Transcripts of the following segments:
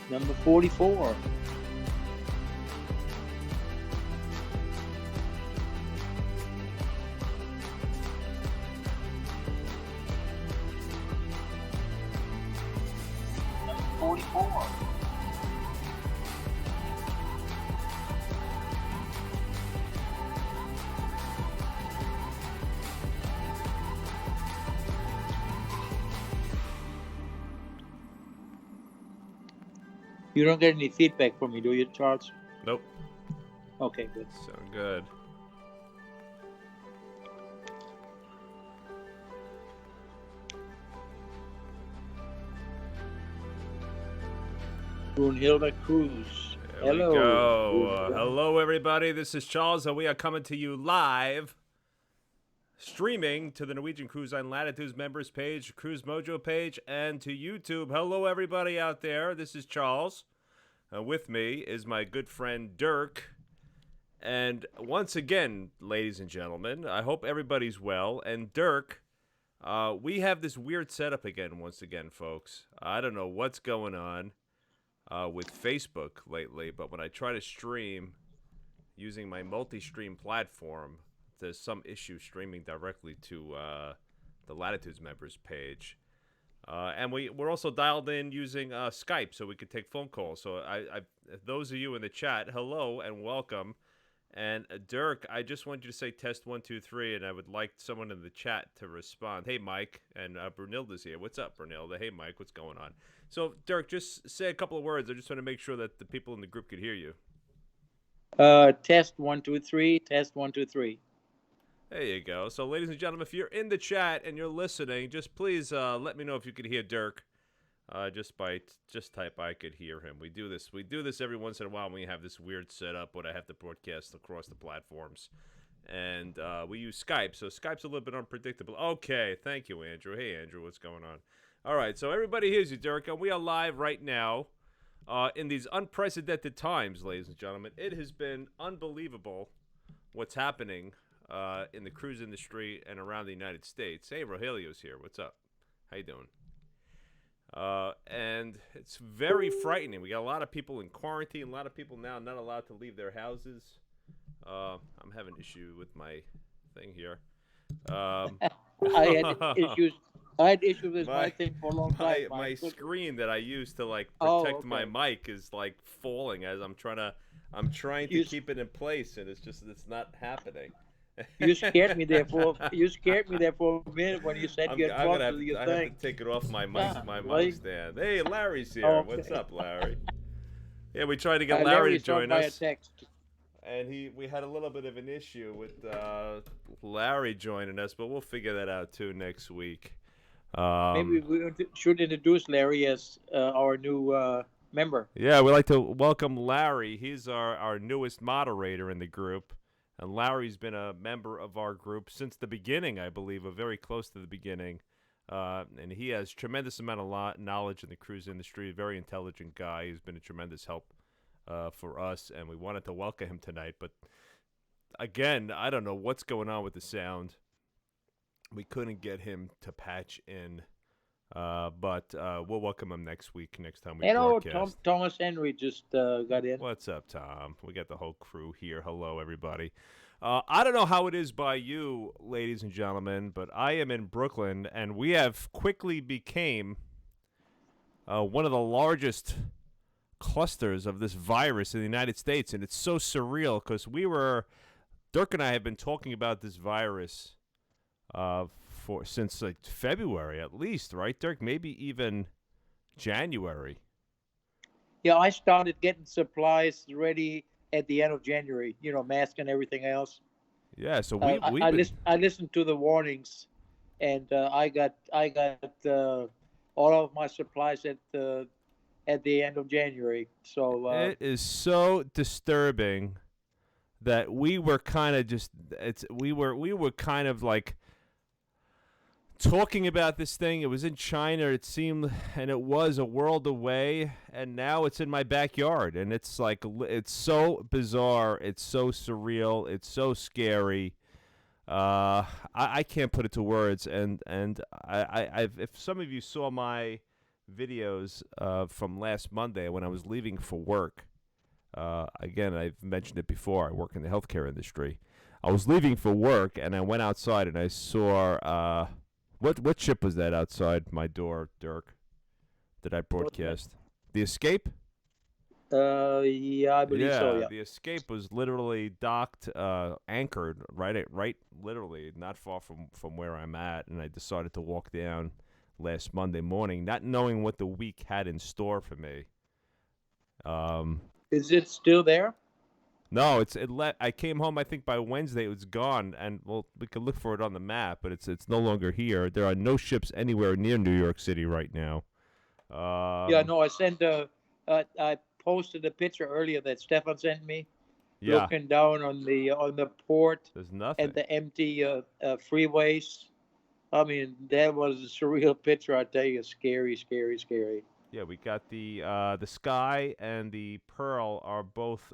Number 44. Number 44. You don't get any feedback from me, do you, Charles? Nope. Okay, good. So good. Brunhilde Cruz. There Hello. we go. Brunhilde. Hello, everybody. This is Charles, and we are coming to you live, streaming to the Norwegian Cruise Line Latitudes members page, Cruise Mojo page, and to YouTube. Hello, everybody out there. This is Charles. With me is my good friend Dirk. And once again, ladies and gentlemen, I hope everybody's well. And Dirk, we have this weird setup again, once again, folks. I don't know what's going on with Facebook lately, but when I try to stream using my multi-stream platform, there's some issue streaming directly to the Latitudes members page. And we're also dialed in using Skype, so we could take phone calls. So I those of you in the chat, hello and welcome. And Dirk, I just want you to say test 1, 2, 3, and I would like someone in the chat to respond. Hey, Mike, and Brunhilde's here. What's up, Brunhilde? Hey, Mike, what's going on? So, Dirk, just say a couple of words. I just want to make sure that the people in the group could hear you. Test 1, 2, 3. Test 1, 2, 3. There you go. So, ladies and gentlemen, if you're in the chat and you're listening, just please let me know if you could hear Dirk. Just type I could hear him. We do this every once in a while when we have this weird setup where I have to broadcast across the platforms. And we use Skype, so Skype's a little bit unpredictable. Okay, thank you, Andrew. Hey, Andrew, what's going on? All right, so everybody hears you, Dirk, and we are live right now in these unprecedented times, ladies and gentlemen. It has been unbelievable what's happening in the cruise industry and around the United States. Hey, Rogelio's here. What's up? How you doing? And it's very frightening. We got a lot of people in quarantine, a lot of people now not allowed to leave their houses. I'm having an issue with my thing here. I had issues with my thing for a long time. My screen that I use to protect my mic is falling as I'm trying to keep it in place, and it's not happening. You scared me there for a minute when you said you had trouble with your thing. I have to take it off my mic stand. Hey, Larry's here. Okay. What's up, Larry? Yeah, we tried to get Larry to join us. Text. And we had a little bit of an issue with Larry joining us, but we'll figure that out too next week. Maybe we should introduce Larry as our new member. Yeah, we'd like to welcome Larry. He's our newest moderator in the group. And Larry's been a member of our group since the beginning, I believe, or very close to the beginning. And he has tremendous amount of knowledge in the cruise industry, a very intelligent guy. He's been a tremendous help for us, and we wanted to welcome him tonight. But, again, I don't know what's going on with the sound. We couldn't get him to patch in. But we'll welcome him next week, next time we broadcast. Thomas Henry just got in. What's up, Tom? We got the whole crew here. Hello, everybody. I don't know how it is by you, ladies and gentlemen, but I am in Brooklyn, and we have quickly became one of the largest clusters of this virus in the United States, and it's so surreal because Dirk and I have been talking about this virus since February at least, right, Dirk? Maybe even January. Yeah, I started getting supplies ready at the end of January. Mask and everything else. Yeah, so I listened to the warnings, and I got all of my supplies at the end of January. So it is so disturbing that we were kind of kind of like talking about this thing. It was in China, it seemed, and it was a world away, and now it's in my backyard, and it's so bizarre, it's so surreal, it's so scary. I can't put it to words, and if some of you saw my videos from last Monday when I was leaving for work. Again, I've mentioned it before. I work in the healthcare industry. I was leaving for work, and I went outside, and I saw what ship was that outside my door, Dirk? That I broadcast? The Escape? Yeah, I believe so. Yeah, Yeah. the Escape was literally docked, anchored right, literally not far from where I'm at, and I decided to walk down last Monday morning, not knowing what the week had in store for me. Is it still there? No, I came home. I think by Wednesday it was gone, and well, we could look for it on the map, but it's no longer here. There are no ships anywhere near New York City right now. Yeah, no, I sent I posted a picture earlier that Stefan sent me, Yeah, looking down on the port there's nothing. and the empty freeways. I mean, that was a surreal picture. I tell you, scary, scary, scary. Yeah, we got the Sky and the Pearl are both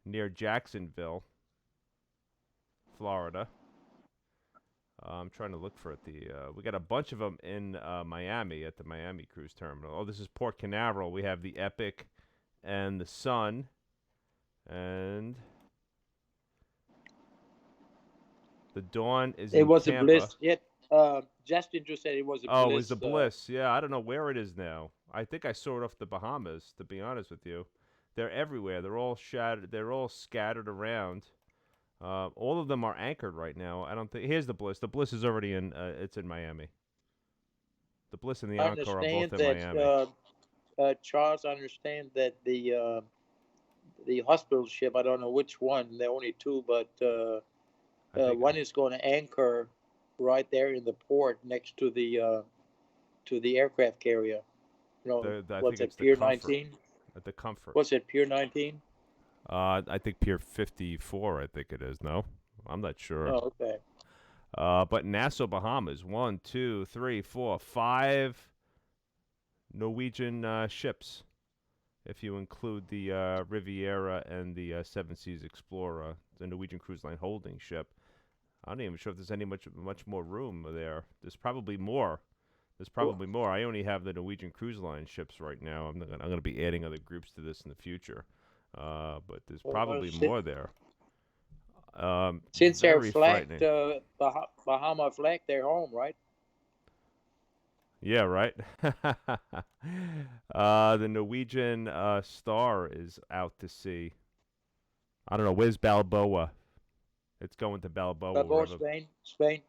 near Jacksonville, Florida. I'm trying to look for it. We got a bunch of them in Miami at the Miami Cruise Terminal. Oh, this is Port Canaveral. We have the Epic and the Sun, and the Dawn is It in was a Tampa. bliss. Justin just said it was a Oh, it bliss. was the Bliss. Yeah, I don't know where it is now. I think I saw it off the Bahamas. To be honest with you, they're everywhere. They're all shattered. They're all scattered around. All of them are anchored right now. I don't think. Here's the Bliss. The Bliss is already in. It's in Miami. The Bliss and the I Encore are understand both in Miami. that Charles. I understand that the hospital ship. I don't know which one. There are only two, but I think one is going to anchor right there in the port next to the aircraft carrier. You know, I what's think it? it's the Pier Comfort. 19. At the Comfort. What's it? Pier 19. I think Pier 54. I think it is. No, I'm not sure. Oh, okay. But Nassau, Bahamas. 1, 2, 3, 4, 5 Norwegian ships. If you include the Riviera and the Seven Seas Explorer, the Norwegian Cruise Line holding ship. I'm not even sure if there's any much more room there. There's probably more. There's probably more. I only have the Norwegian Cruise Line ships right now. I'm going to be adding other groups to this in the future. But there's probably more there. Since they're Very flagged, frightening. Bahama flag, they're home, right? Yeah, right. The Norwegian Star is out to sea. I don't know. Where's Balboa? It's going to Balboa. Balboa, Spain.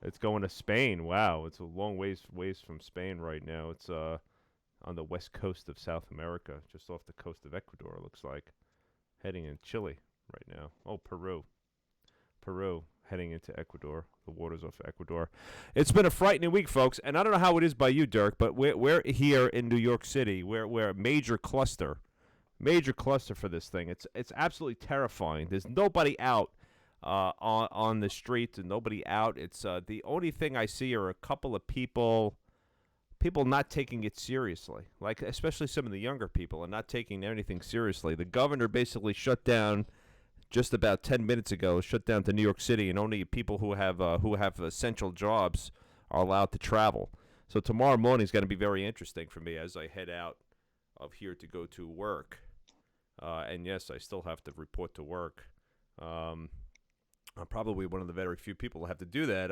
It's going to Spain. Wow, it's a long ways from Spain right now. It's on the west coast of South America, just off the coast of Ecuador. It looks like heading in Chile right now. Oh, Peru heading into Ecuador. The waters off Ecuador. It's been a frightening week, folks, and I don't know how it is by you, Dirk, but we're here in New York City. We're a major cluster for this thing. It's absolutely terrifying. There's nobody out on the streets and nobody out. It's the only thing I see are a couple of people not taking it seriously. Like especially some of the younger people are not taking anything seriously. The governor basically shut down just about 10 minutes ago. Shut down to New York City, and only people who have essential jobs are allowed to travel. So tomorrow morning is going to be very interesting for me as I head out of here to go to work. And yes, I still have to report to work. I'm probably one of the very few people who have to do that.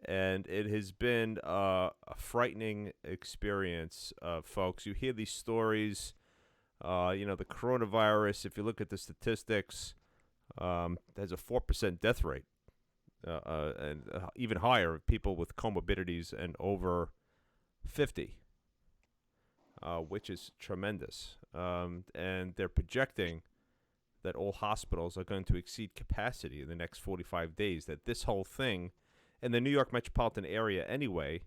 And it has been a frightening experience, folks. You hear these stories, the coronavirus, if you look at the statistics, there's a 4% death rate, and even higher of people with comorbidities and over 50, which is tremendous. And they're projecting that all hospitals are going to exceed capacity in the next 45 days, that this whole thing in the New York metropolitan area anyway,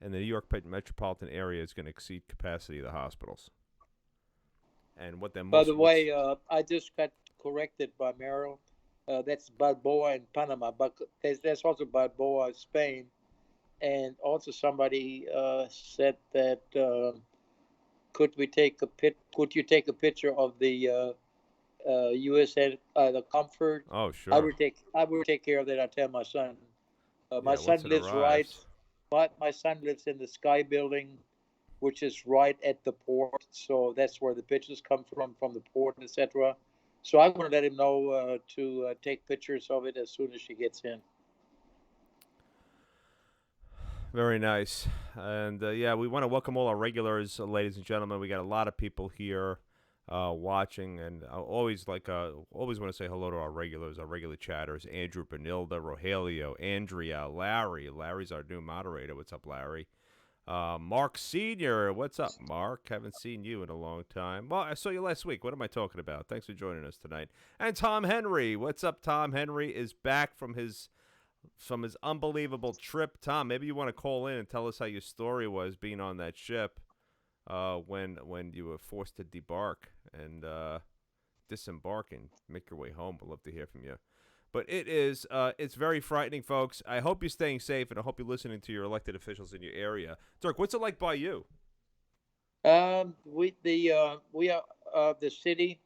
and the New York metropolitan area is going to exceed capacity of the hospitals. And what By the way, I just got corrected by Merrill. That's Balboa in Panama, but there's also Balboa, Spain. And also somebody said that could you take a picture of the USA the Comfort? Oh, sure. I would take care of that. I tell my son. My son once it lives right. arrives. but my son lives in the Sky Building, which is right at the port. So that's where the pictures come from the port, etc. So I'm going to let him know to take pictures of it as soon as she gets in. Very nice. And yeah, we want to welcome all our regulars, ladies and gentlemen. We got a lot of people here watching, and I always want to say hello to our regulars, our regular chatters: Andrew, Benilda, Rogelio, Andrea, Larry. Larry's our new moderator. What's up, Larry? Mark Senior, what's up, Mark? Haven't seen you in a long time. Well, I saw you last week. What am I talking about? Thanks for joining us tonight. And Tom Henry, what's up? Tom Henry is back from his unbelievable trip. Tom, maybe you want to call in and tell us how your story was being on that ship when you were forced to debark and disembark and make your way home. We'd love to hear from you. But it's very frightening, folks. I hope you're staying safe, and I hope you're listening to your elected officials in your area. Dirk, what's it like by you? We are the city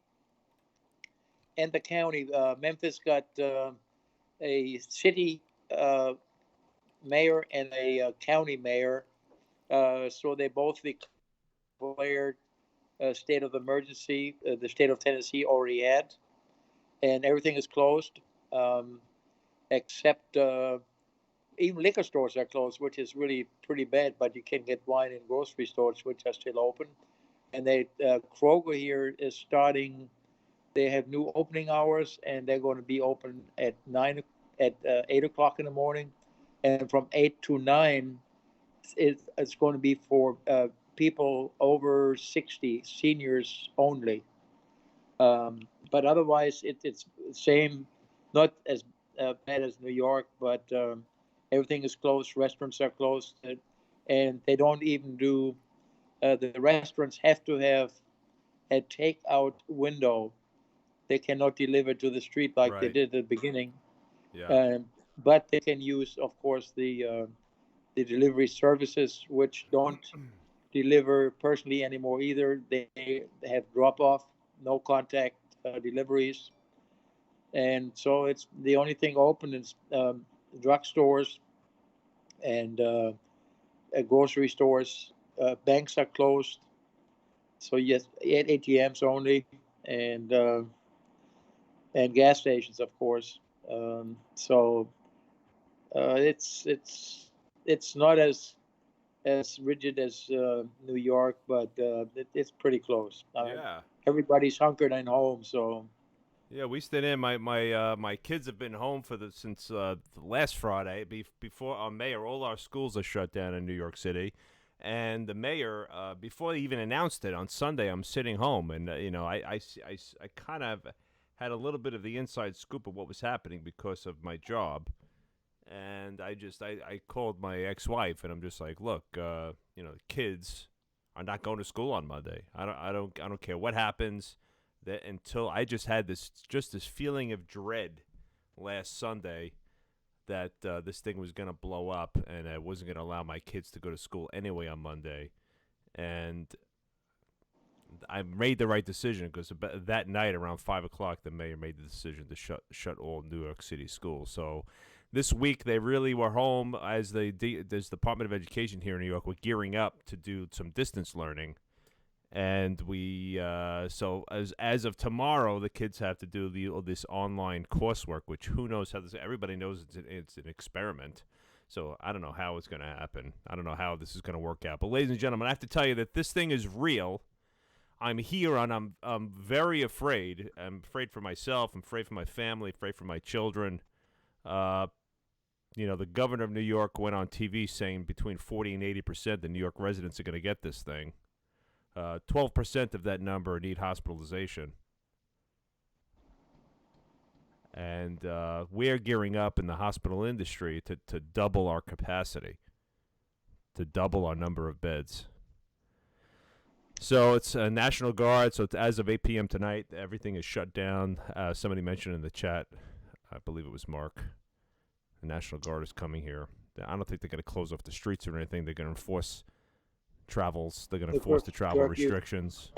and the county. Memphis got a city mayor and a county mayor, so they both declared a state of emergency. The state of Tennessee already had, and everything is closed, except even liquor stores are closed, which is really pretty bad. But you can get wine in grocery stores, which are still open. And Kroger here is starting. They have new opening hours, and they're going to be open at 8 o'clock in the morning, and from 8 to 9, it's going to be for people over 60, seniors only. But otherwise, it's the same, not as bad as New York, but everything is closed. Restaurants are closed, and they don't even do. The restaurants have to have a takeout window. They cannot deliver to the street like they Right. did at the beginning. Yeah. But they can use, of course, the delivery services, which don't deliver personally anymore either. They have drop off, no contact deliveries, and so it's the only thing open is drugstores and grocery stores. Banks are closed, so yes, ATMs only, and gas stations, of course. So it's not as rigid as New York, but it's pretty close. Yeah. Everybody's hunkered and home, so Yeah, we stayed in. My kids have been home since last Friday. Before our mayor, all our schools are shut down in New York City, and the mayor, before they even announced it on Sunday, I'm sitting home, and I kind of had a little bit of the inside scoop of what was happening because of my job, and I called my ex-wife, and I'm just like, look, the kids are not going to school on Monday. I don't care what happens. That until I just had this feeling of dread last Sunday that this thing was going to blow up and I wasn't going to allow my kids to go to school anyway on Monday, and I made the right decision because that night around 5 o'clock the mayor made the decision to shut all New York City schools. So this week they really were home as the Department of Education here in New York were gearing up to do some distance learning. And we so as of tomorrow, the kids have to do this online coursework, which who knows how this. Everybody knows it's an experiment, so I don't know how it's going to happen. I don't know how this is going to work out. But ladies and gentlemen, I have to tell you that this thing is real. I'm here and I'm very afraid. I'm afraid for myself. I'm afraid for my family. Afraid for my children. The governor of New York went on TV saying between 40 and 80% the New York residents are going to get this thing. 12% of that number need hospitalization. And we're gearing up in the hospital industry to double our capacity, to double our number of beds. So it's a National Guard. So as of 8 p.m. tonight, everything is shut down. Somebody mentioned in the chat, I believe it was Mark, the National Guard is coming here. I don't think they're going to close off the streets or anything. They're going to enforce travels. They're going to force the travel restrictions.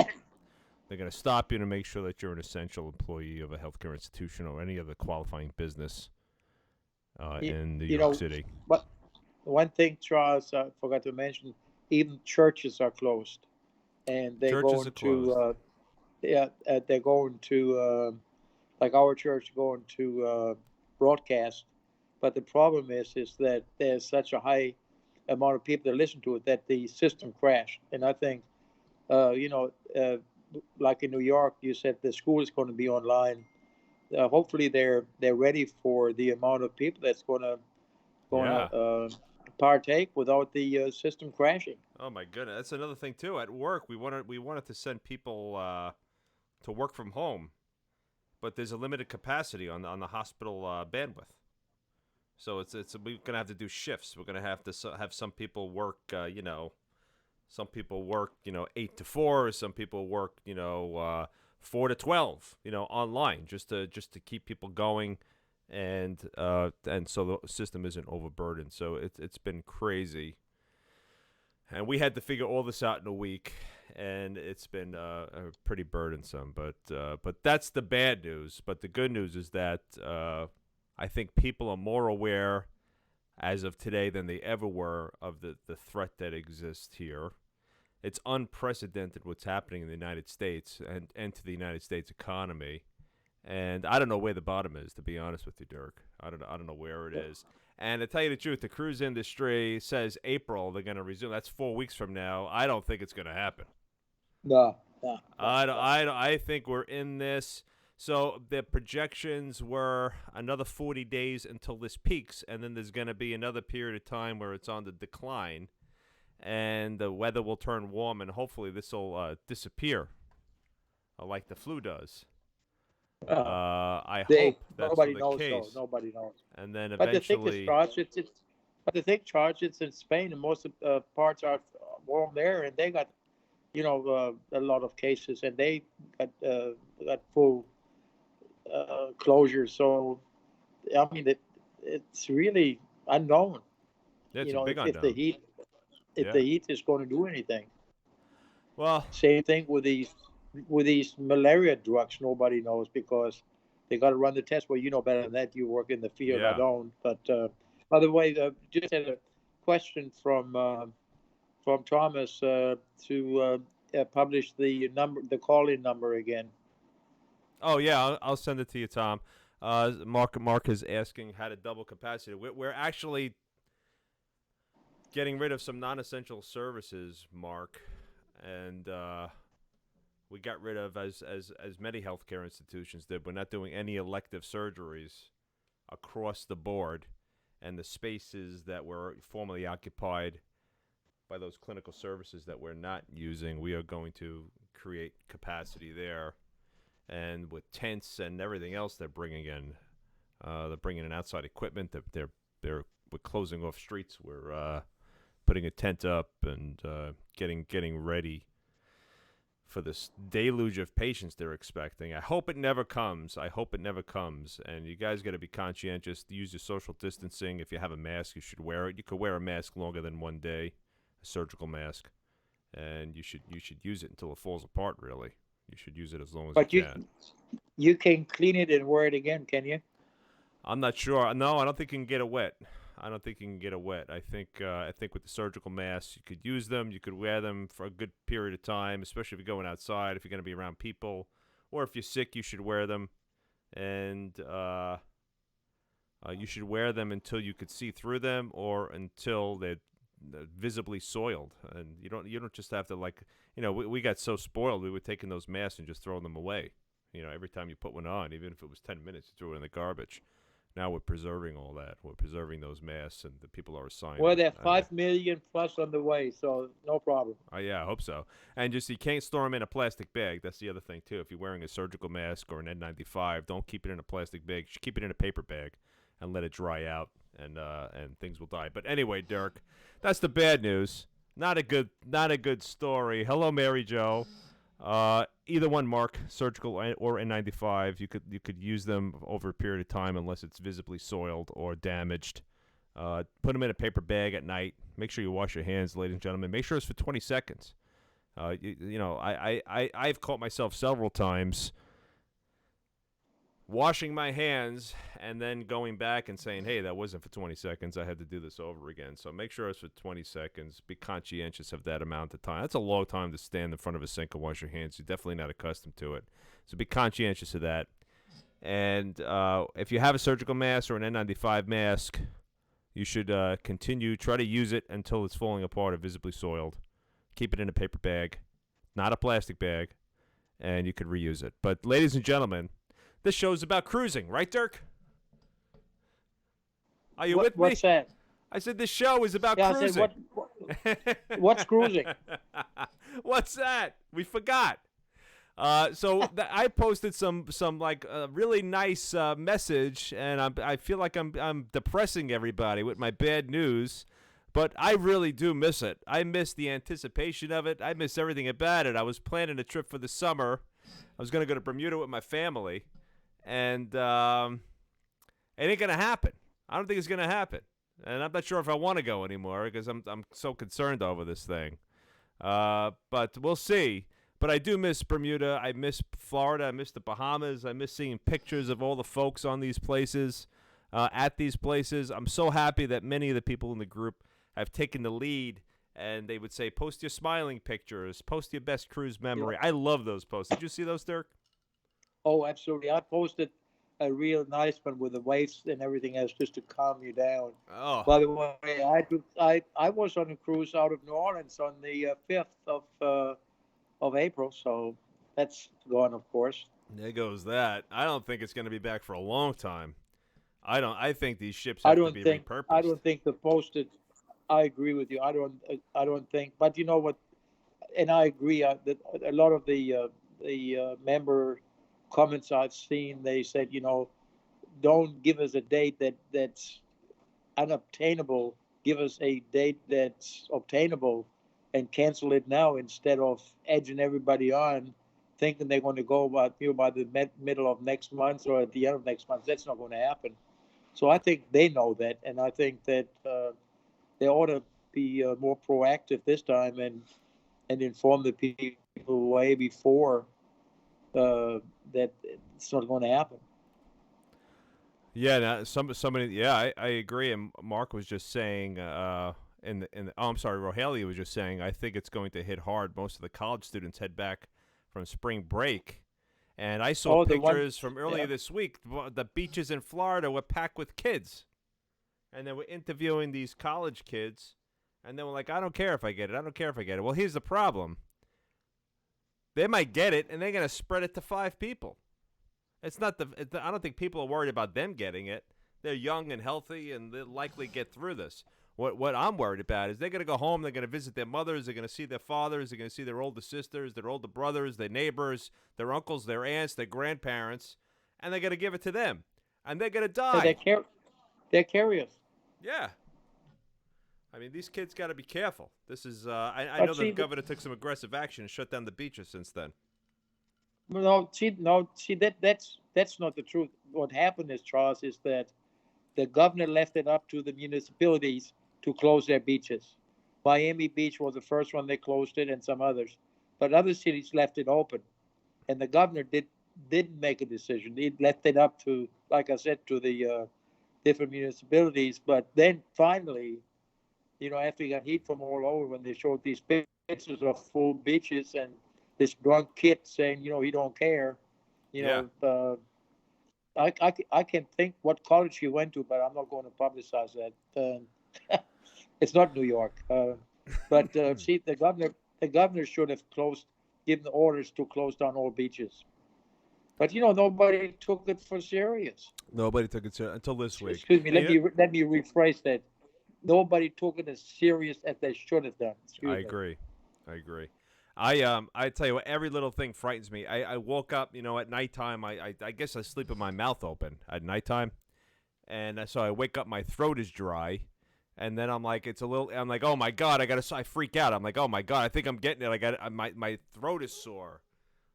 They're going to stop you to make sure that you're an essential employee of a healthcare institution or any other qualifying business in New York City. one thing, Charles, I forgot to mention, even churches are closed, and they're Churches going are to, closed. yeah, they're going to, like our church going to broadcast. But the problem is that there's such a high amount of people that listen to it that the system crashed. And I think, you know, like in New York, you said the school is going to be online. Hopefully, they're ready for the amount of people that's going to Yeah. partake without the system crashing. Oh my goodness, that's another thing too. At work, we wanted to send people to work from home, but there's a limited capacity on the hospital bandwidth. So it's we're gonna have to do shifts. We're gonna have to have some people work, some people work, 8 to 4. Some people work, 4 to 12, online, just to keep people going, and so the system isn't overburdened. So it's been crazy, and we had to figure all this out in a week, and it's been pretty burdensome. But that's the bad news. But the good news is that I think people are more aware as of today than they ever were of the threat that exists here. It's unprecedented what's happening in the United States and to the United States economy. And I don't know where the bottom is, to be honest with you, Dirk. I don't know where it is. And to tell you the truth, the cruise industry says April they're going to resume. That's 4 weeks from now. I don't think it's going to happen. No, no, no, no. I think we're in this. So the projections were another 40 days until this peaks, and then there's going to be another period of time where it's on the decline, and the weather will turn warm, and hopefully this will disappear like the flu does. Uh, I they hope that's nobody the knows though. case. Nobody knows. And then But the thing is, eventually, Charles, but the thing, Charles, it's in Spain, and most of parts are warm there, and they got a lot of cases, and they got full closure. So I mean, it's really unknown. it's a big If the unknown. heat Yeah. is going to do anything. Well, Same thing with these malaria drugs. Nobody knows because they got to run the test. Well, you know better than that. You work in the field. I yeah. don't. But by the way, just had a question from Thomas to publish the call-in number again. Oh yeah, I'll send it to you, Tom. Mark is asking how to double capacity. We're actually getting rid of some non-essential services, Mark, and we got rid of as many healthcare institutions did. We're not doing any elective surgeries across the board, and the spaces that were formerly occupied by those clinical services that we're not using, we are going to create capacity there. And with tents and everything else they're bringing in outside equipment. They're we're closing off streets. We're putting a tent up and getting ready for this deluge of patients they're expecting. I hope it never comes. And you guys got to be conscientious. Use your social distancing. If you have a mask, you should wear it. You could wear a mask longer than one day, a surgical mask, and you should use it until it falls apart. Really, you should use it as long as you But can. you can clean it and wear it again, can you? I'm not sure. No, I don't think you can get it wet. I think with the surgical masks, you could use them. You could wear them for a good period of time, especially if you're going outside. If you're going to be around people, or if you're sick, you should wear them. And you should wear them until you could see through them, or until they're visibly soiled. And you don't just have to we got so spoiled. We were taking those masks and just throwing them away. Every time you put one on, even if it was 10 minutes, you threw it in the garbage. Now we're preserving all that. We're preserving those masks, and the people are assigned. Well, there are 5 million plus on the way, so no problem. Yeah, I hope so. And just you can't store them in a plastic bag. That's the other thing too. If you're wearing a surgical mask or an N95, don't keep it in a plastic bag. Just keep it in a paper bag and let it dry out, and things will die. But anyway, Dirk, that's the bad news. Not a good story. Hello, Mary Jo. Either one, Mark, surgical or N95, you could use them over a period of time unless it's visibly soiled or damaged. Put them in a paper bag at night. Make sure you wash your hands, ladies and gentlemen. Make sure it's for 20 seconds. I've caught myself several times washing my hands and then going back and saying, hey, that wasn't for 20 seconds. I had to do this over again. So make sure it's for 20 seconds. Be conscientious of that amount of time. That's a long time to stand in front of a sink and wash your hands. You're definitely not accustomed to it. So be conscientious of that. And if you have a surgical mask or an N95 mask, you should continue. Try to use it until it's falling apart or visibly soiled. Keep it in a paper bag, not a plastic bag, and you could reuse it. But ladies and gentlemen, this show's about cruising, right, Dirk? Are you with me? What's that? I said this show is about Yeah, cruising. I said, what's cruising? What's that? We forgot. I posted some like really nice message, and I feel like I'm depressing everybody with my bad news, but I really do miss it. I miss the anticipation of it. I miss everything about it. I was planning a trip for the summer. I was gonna go to Bermuda with my family, and it ain't gonna happen. I don't think it's gonna happen, and I'm not sure if I want to go anymore because I'm so concerned over this thing. But we'll see. But I do miss Bermuda. I miss Florida. I miss the Bahamas. I miss seeing pictures of all the folks on these places, at these places. I'm so happy that many of the people in the group have taken the lead, and they would say, post your smiling pictures, post your best cruise memory. Yeah. I love those posts. Did you see those, Dirk? Oh, absolutely. I posted a real nice one with the waves and everything else just to calm you down. Oh, By the way, I was on a cruise out of New Orleans on the 5th of April, so that's gone, of course. there goes that. I don't think it's going to be back for a long time. I think these ships I have to don't be think repurposed. I don't think the posted. I agree with you. I don't think. But you know what? And I agree that a lot of the member comments I've seen, they said, don't give us a date that's unobtainable. Give us a date that's obtainable, and cancel it now instead of edging everybody on, thinking they're going to go by the middle of next month or at the end of next month. That's not going to happen. So I think they know that, and I think that they ought to be more proactive this time and inform the people way before that it's not going to happen. Yeah, somebody. Yeah, I agree. And Mark was just saying, I'm sorry, Rohalia was just saying, I think it's going to hit hard. Most of the college students head back from spring break, and I saw pictures from earlier this week. The beaches in Florida were packed with kids, and they were interviewing these college kids, and they were like, "I don't care if I get it. I don't care if I get it." Well, here's the problem: they might get it, and they're going to spread it to 5 people. It's not I don't think people are worried about them getting it. They're young and healthy, and they'll likely get through this. What I'm worried about is they're going to go home, they're going to visit their mothers, they're going to see their fathers, they're going to see their older sisters, their older brothers, their neighbors, their uncles, their aunts, their grandparents, and they're going to give it to them. And they're going to die. They're carriers. Yeah. I mean, these kids got to be careful. This is, I know the governor took some aggressive action and shut down the beaches since then. No, that's not the truth. What happened is, Charles, is that the governor left it up to the municipalities to close their beaches. Miami Beach was the first one they closed it, and some others, but other cities left it open. And the governor didn't make a decision. He left it up to, like I said, to the different municipalities. But then finally, after he got heat from all over when they showed these pictures of full beaches and this drunk kid saying, he don't care. I can think what college he went to, but I'm not going to publicize that. It's not New York. But see, the governor should have given orders to close down all beaches. But nobody took it for serious. Nobody took it serious until this week. Excuse me. Let me rephrase that. Nobody took it as serious as they should have done. I agree. I tell you what, every little thing frightens me. I woke up, at nighttime. I guess I sleep with my mouth open at nighttime, and so I wake up, my throat is dry, and then I'm like, oh my god, I freak out. I'm like, oh my god, I think I'm getting it. My throat is sore,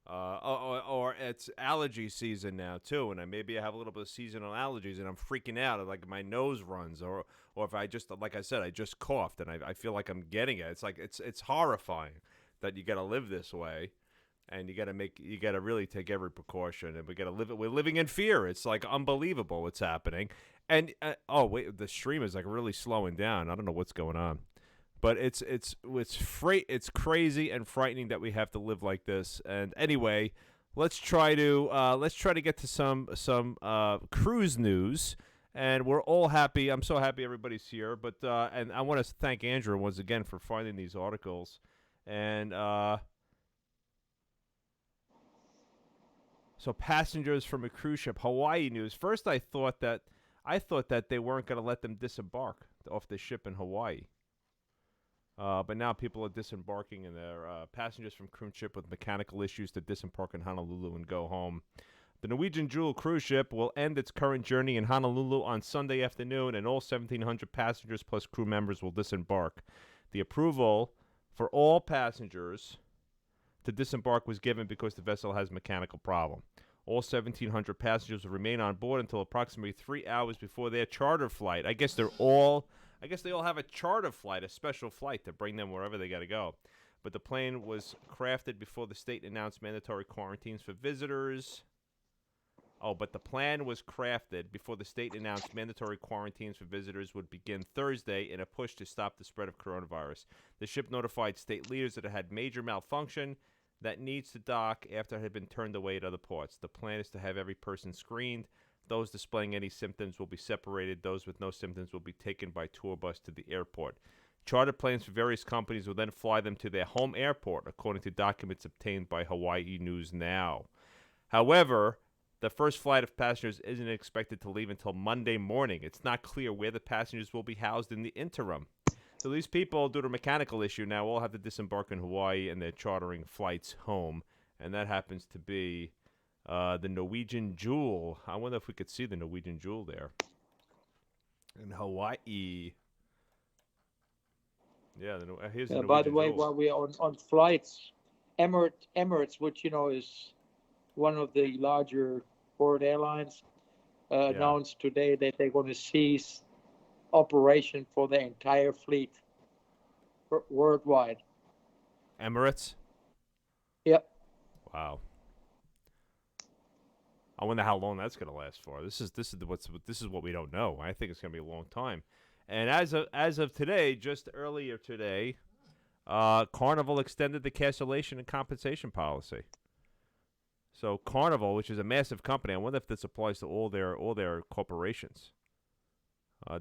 or it's allergy season now too, and maybe I have a little bit of seasonal allergies, and I'm freaking out. Like my nose runs, or if I just, like I said, I just coughed, and I feel like I'm getting it. It's like it's horrifying that you got to live this way. and you got to really take every precaution, and we're living in fear. It's like unbelievable what's happening. And oh wait, the stream is like really slowing down. I don't know what's going on, but it's crazy and frightening that we have to live like this. And anyway, let's try to get to some cruise news. And we're all happy. I'm so happy everybody's here. But and I want to thank Andrew once again for finding these articles. And so passengers from a cruise ship, Hawaii news. First, I thought that they weren't going to let them disembark off the ship in Hawaii. But now people are disembarking, and they're passengers from cruise ship with mechanical issues to disembark in Honolulu and go home. The Norwegian Jewel cruise ship will end its current journey in Honolulu on Sunday afternoon, and all 1,700 passengers plus crew members will disembark. The approval for all passengers to disembark was given because the vessel has a mechanical problem. All 1,700 passengers will remain on board until approximately 3 hours before their charter flight. I guess they all have a charter flight, a special flight to bring them wherever they got to go. But the plane was crafted before the state announced mandatory quarantines for visitors. Oh, but the plan was crafted before the state announced mandatory quarantines for visitors would begin Thursday in a push to stop the spread of coronavirus. The ship notified state leaders that it had major malfunction that needs to dock after it had been turned away at other ports. The plan is to have every person screened. Those displaying any symptoms will be separated. Those with no symptoms will be taken by tour bus to the airport. Charter planes for various companies will then fly them to their home airport, according to documents obtained by Hawaii News Now. However, the first flight of passengers isn't expected to leave until Monday morning. It's not clear where the passengers will be housed in the interim. So these people, due to a mechanical issue, now all have to disembark in Hawaii, and they're chartering flights home. And that happens to be the Norwegian Jewel. I wonder if we could see the Norwegian Jewel there in Hawaii. Yeah, here's the Norwegian by the way, Jewel. while we are on flights, Emirates, which is one of the larger foreign airlines, announced today that they're going to cease operation for the entire fleet worldwide. Emirates? Yep. Wow. I wonder how long that's going to last for. This is what we don't know. I think it's going to be a long time. And as of today, just earlier today, Carnival extended the cancellation and compensation policy. So Carnival, which is a massive company, I wonder if this applies to all their corporations.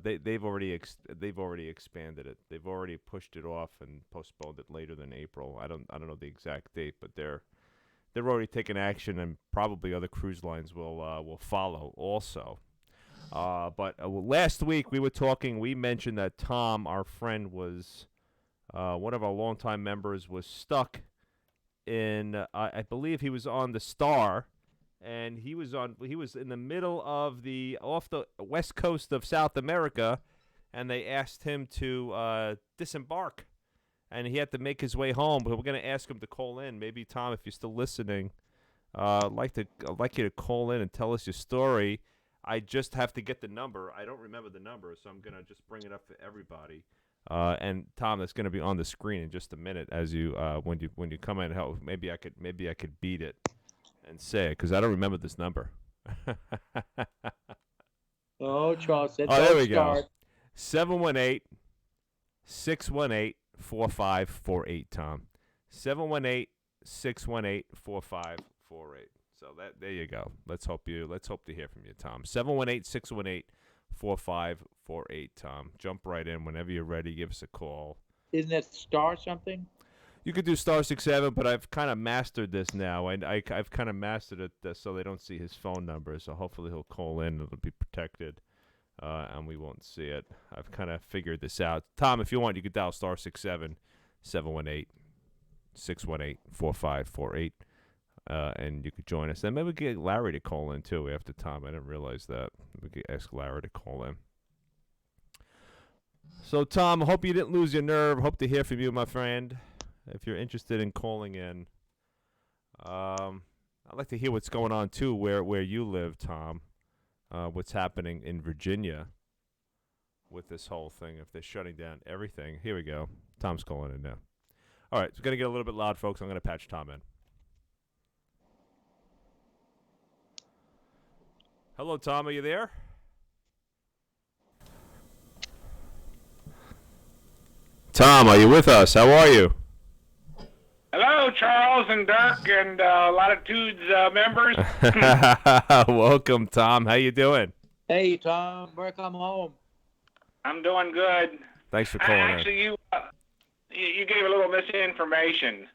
They've already expanded it. They've already pushed it off and postponed it later than April. I don't know the exact date, but they're already taking action, and probably other cruise lines will follow also. But last week we mentioned that Tom, our friend, was one of our longtime members, was stuck in I believe he was on the Star, and he was in the middle of off the west coast of South America, and they asked him to disembark, and he had to make his way home. But we're going to ask him to call in. Maybe, Tom, if you're still listening, I'd like you to call in and tell us your story. I just have to get the number. I don't remember the number, so I'm going to just bring it up for everybody. And Tom, that's going to be on the screen in just a minute as you when you come in and help. Maybe I could beat it and say it, because I don't remember this number. Oh, Charles, there we go. 718-618-4548, Tom. 718-618-4548. So there you go. Let's hope to hear from you, Tom. 718-618-4548, Tom. Jump right in whenever you're ready. Give us a call. Isn't that star something? You could do *67, but I've kind of mastered this now. I've kind of mastered it so they don't see his phone number. So hopefully he'll call in. It'll be protected, and we won't see it. I've kind of figured this out. Tom, if you want, you could dial *67, 718-618-4548, and you could join us. Then maybe we could get Larry to call in too after Tom. I didn't realize that. We could ask Larry to call in. So Tom, I hope you didn't lose your nerve. Hope to hear from you, my friend. If you're interested in calling in, I'd like to hear what's going on too, where you live, Tom. What's happening in Virginia with this whole thing? If they're shutting down everything. Here we go. Tom's calling in now. All right, it's going to get a little bit loud, folks. I'm going to patch Tom in. Hello, Tom. Are you there? Tom, are you with us? How are you? Hello, Charles and Dirk and Latitudes members. Welcome, Tom. How you doing? Hey, Tom, welcome home. I'm doing good. Thanks for calling in. Actually, you gave a little misinformation.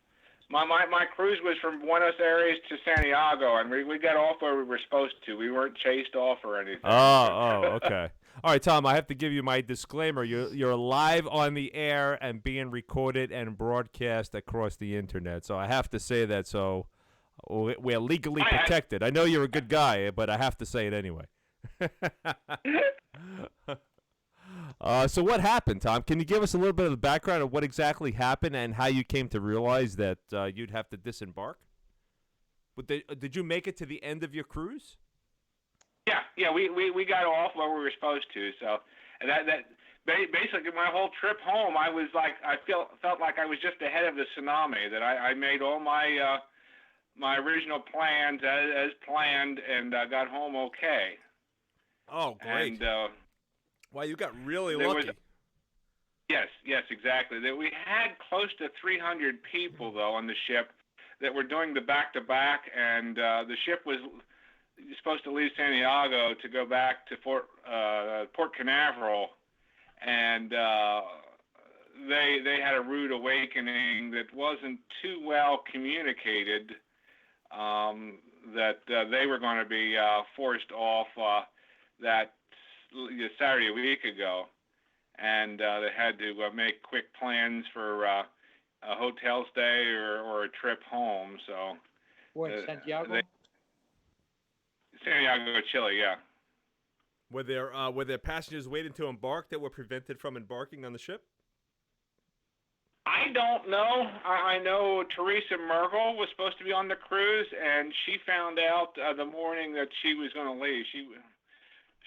My cruise was from Buenos Aires to Santiago, and we got off where we were supposed to. We weren't chased off or anything. Oh, okay. All right, Tom, I have to give you my disclaimer. You're live on the air and being recorded and broadcast across the internet. So I have to say that, so we're legally protected. I know you're a good guy, but I have to say it anyway. So what happened, Tom? Can you give us a little bit of the background of what exactly happened and how you came to realize that you'd have to disembark? Did you make it to the end of your cruise? Yeah, we got off where we were supposed to. So that basically my whole trip home, I was like, felt like I was just ahead of the tsunami. That I made all my my original plans as planned, and got home okay. Oh, great! And wow, you got really lucky. Yes, exactly. We had close to 300 people though on the ship that were doing the back-to-back, and the ship was supposed to leave Santiago to go back to Port Canaveral, and they had a rude awakening that wasn't too well communicated, that they were going to be forced off that Saturday a week ago, and they had to make quick plans for a hotel stay or a trip home. So Where, Santiago? Santiago, Chile, yeah. Were there passengers waiting to embark that were prevented from embarking on the ship? I don't know. I know Teresa Merkel was supposed to be on the cruise, and she found out the morning that she was going to leave.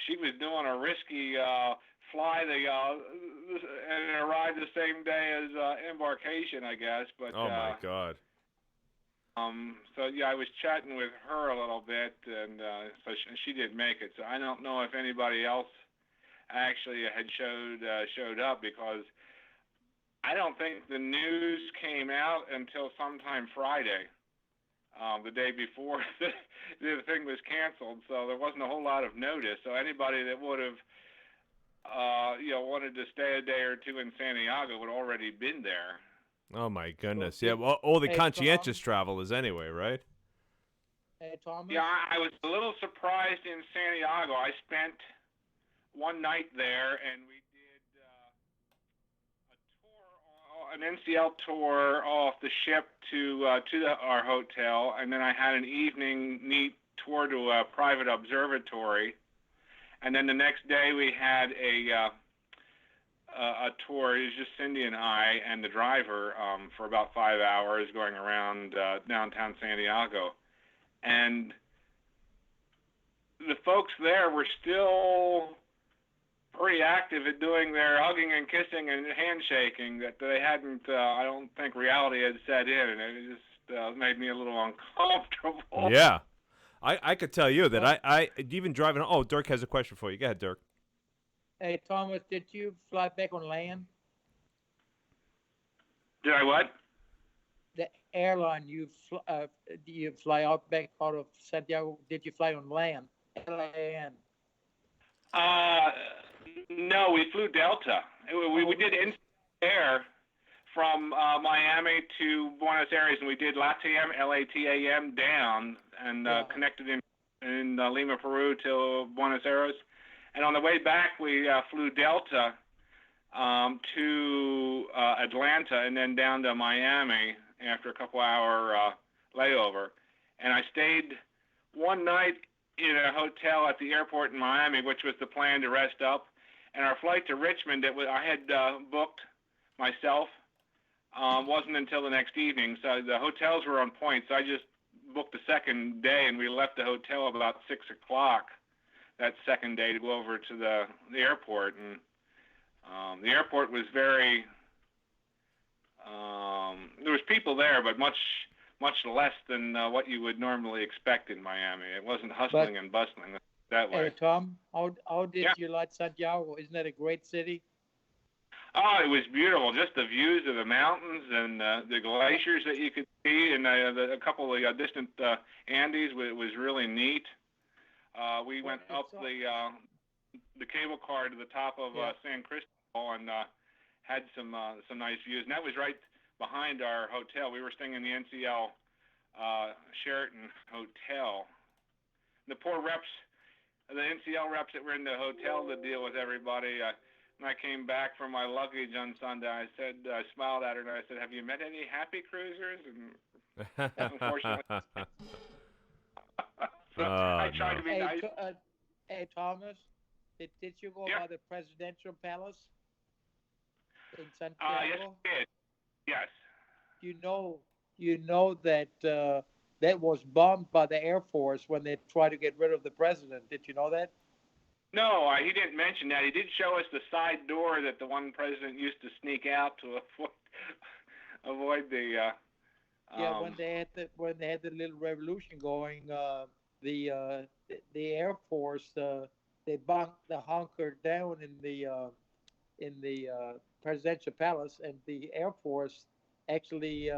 She was doing a risky fly, and it arrived the same day as embarkation, I guess. But oh my God. So yeah, I was chatting with her a little bit, and so she didn't make it. So I don't know if anybody else actually had showed up, because I don't think the news came out until sometime Friday, the day before the thing was canceled. So there wasn't a whole lot of notice. So anybody that would have wanted to stay a day or two in Santiago would already been there. Oh my goodness! Yeah, well, all the conscientious travelers anyway, right? Hey, Thomas? Yeah, I was a little surprised in Santiago. I spent one night there, and we did an NCL tour off the ship to our hotel, and then I had an evening neat tour to a private observatory, and then the next day we had a tour. It was just Cindy and I and the driver for about 5 hours going around downtown Santiago. And the folks there were still pretty active at doing their hugging and kissing and handshaking that they hadn't, I don't think reality had set in, and it just made me a little uncomfortable. Yeah. I could tell you that I even driving. Oh, Dirk has a question for you. Go ahead, Dirk. Hey, Thomas, did you fly back on land? Did I what? The airline you fly back out of Santiago, did you fly on land? LAN. No, we flew Delta. We did air from Miami to Buenos Aires, and we did LATAM, LATAM down, and connected in Lima, Peru to Buenos Aires. And on the way back, we flew Delta to Atlanta and then down to Miami after a couple-hour layover. And I stayed one night in a hotel at the airport in Miami, which was the plan to rest up. And our flight to Richmond, I had booked myself, wasn't until the next evening. So the hotels were on point. So I just booked the second day, and we left the hotel about 6 o'clock that second day to go over to the airport. And the airport was very, there was people there, but much less than what you would normally expect in Miami. It wasn't hustling and bustling. that way. Hey Tom, how did Yeah. you like Santiago? Isn't that a great city? Oh, it was beautiful. Just the views of the mountains and the glaciers that you could see, and a couple of distant Andes was really neat. We Well, went up it's all, the cable car to the top of yeah. San Cristobal and had some nice views. And that was right behind our hotel. We were staying in the NCL Sheraton Hotel. The poor reps, the NCL reps that were in the hotel to deal with everybody. When I came back from my luggage on Sunday, I smiled at her and I said, "Have you met any happy cruisers?" And unfortunately, so I Oh tried to no. be nice. Hey Thomas, did you go Yeah. by the presidential palace in Yes, Santiago? I did. Yes. You know, that that was bombed by the Air Force when they tried to get rid of the president. Did you know that? No, he didn't mention that. He did show us the side door that the one president used to sneak out to avoid the. Yeah, when they had the little revolution going, the Air Force they hunkered down in the presidential palace, and the Air Force actually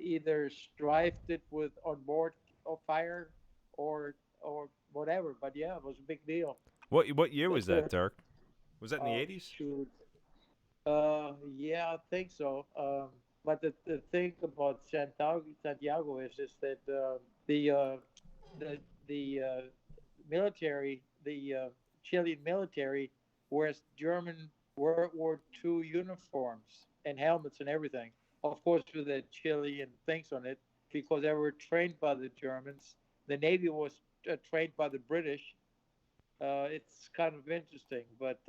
either strafed it with on board of fire or whatever. But yeah, it was a big deal. What year was But that, Dirk? Was that in the oh 80s? shoot, yeah, I think so. But the thing about Santiago is that the the military, the Chilean military, wears German World War II uniforms and helmets and everything. Of course, with the Chilean things on it, because they were trained by the Germans. The Navy was trained by the British. It's kind of interesting, but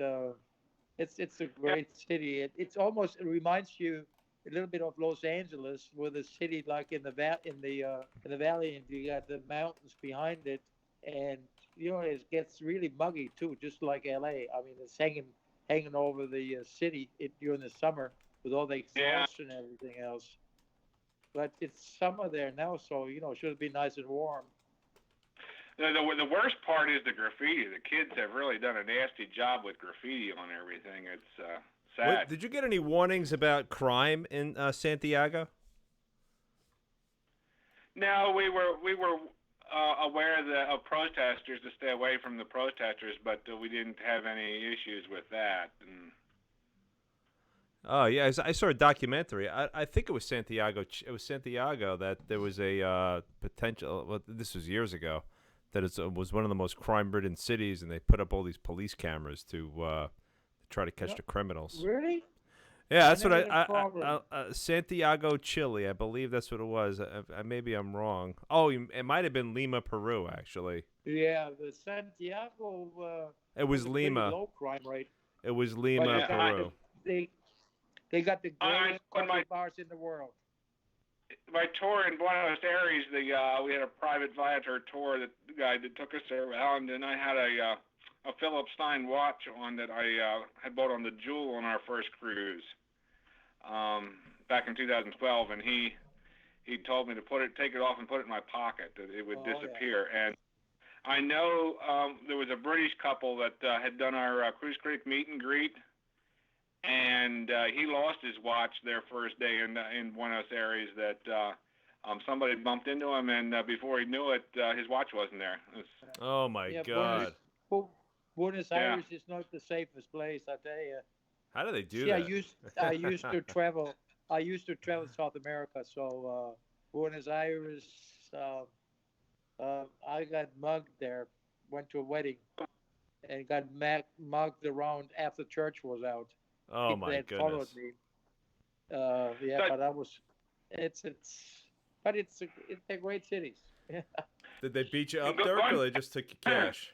it's a Yeah, great city. It reminds you a little bit of Los Angeles, with a city like in the valley, and you got the mountains behind it, and it gets really muggy too, just like LA. I mean, it's hanging over the city during the summer with all the yeah. exhaust and everything else. But it's summer there now, so it should be nice and warm. The worst part is the graffiti. The kids have really done a nasty job with graffiti on everything. It's What sad. did you get any warnings about crime in Santiago? No, we were aware of protesters to stay away from the protesters, but we didn't have any issues with that. And Oh yeah, I saw a documentary. I think it was Santiago. It was Santiago that there was a potential. Well, this was years ago. That it was one of the most crime-ridden cities, and they put up all these police cameras to try to catch No, the criminals. really? Yeah, I that's what never had a problem. Santiago, Chile. I believe that's what it was. Maybe I'm wrong. Oh, it might have been Lima, Peru, actually. Yeah, the Santiago It has was a pretty Lima. low crime rate, It was but Lima, they yeah, got the Peru. they they got the greatest on coffee bars in the world. my tour in Buenos Aires, we had a private Viator tour that the guy that took us around, and I had a Philip Stein watch on that I had bought on the Jewel on our first cruise back in 2012, and he told me to take it off and put it in my pocket, that it would Oh yeah. disappear. And I know there was a British couple that had done our Cruise Creek meet and greet, and he lost his watch their first day in Buenos Aires. That somebody bumped into him, and before he knew it, his watch wasn't there. Oh my Yeah, God! Buenos Yeah. Aires is not the safest place, I tell you. How do they do See, that? I used to travel. I used to travel South America, so Buenos Aires. I got mugged there. Went to a wedding and got mugged around after church was out. Oh People my that followed goodness! me. Yeah, So, but I was. But they're great cities. Did they beat you and up, Dirk, or they just took your cash?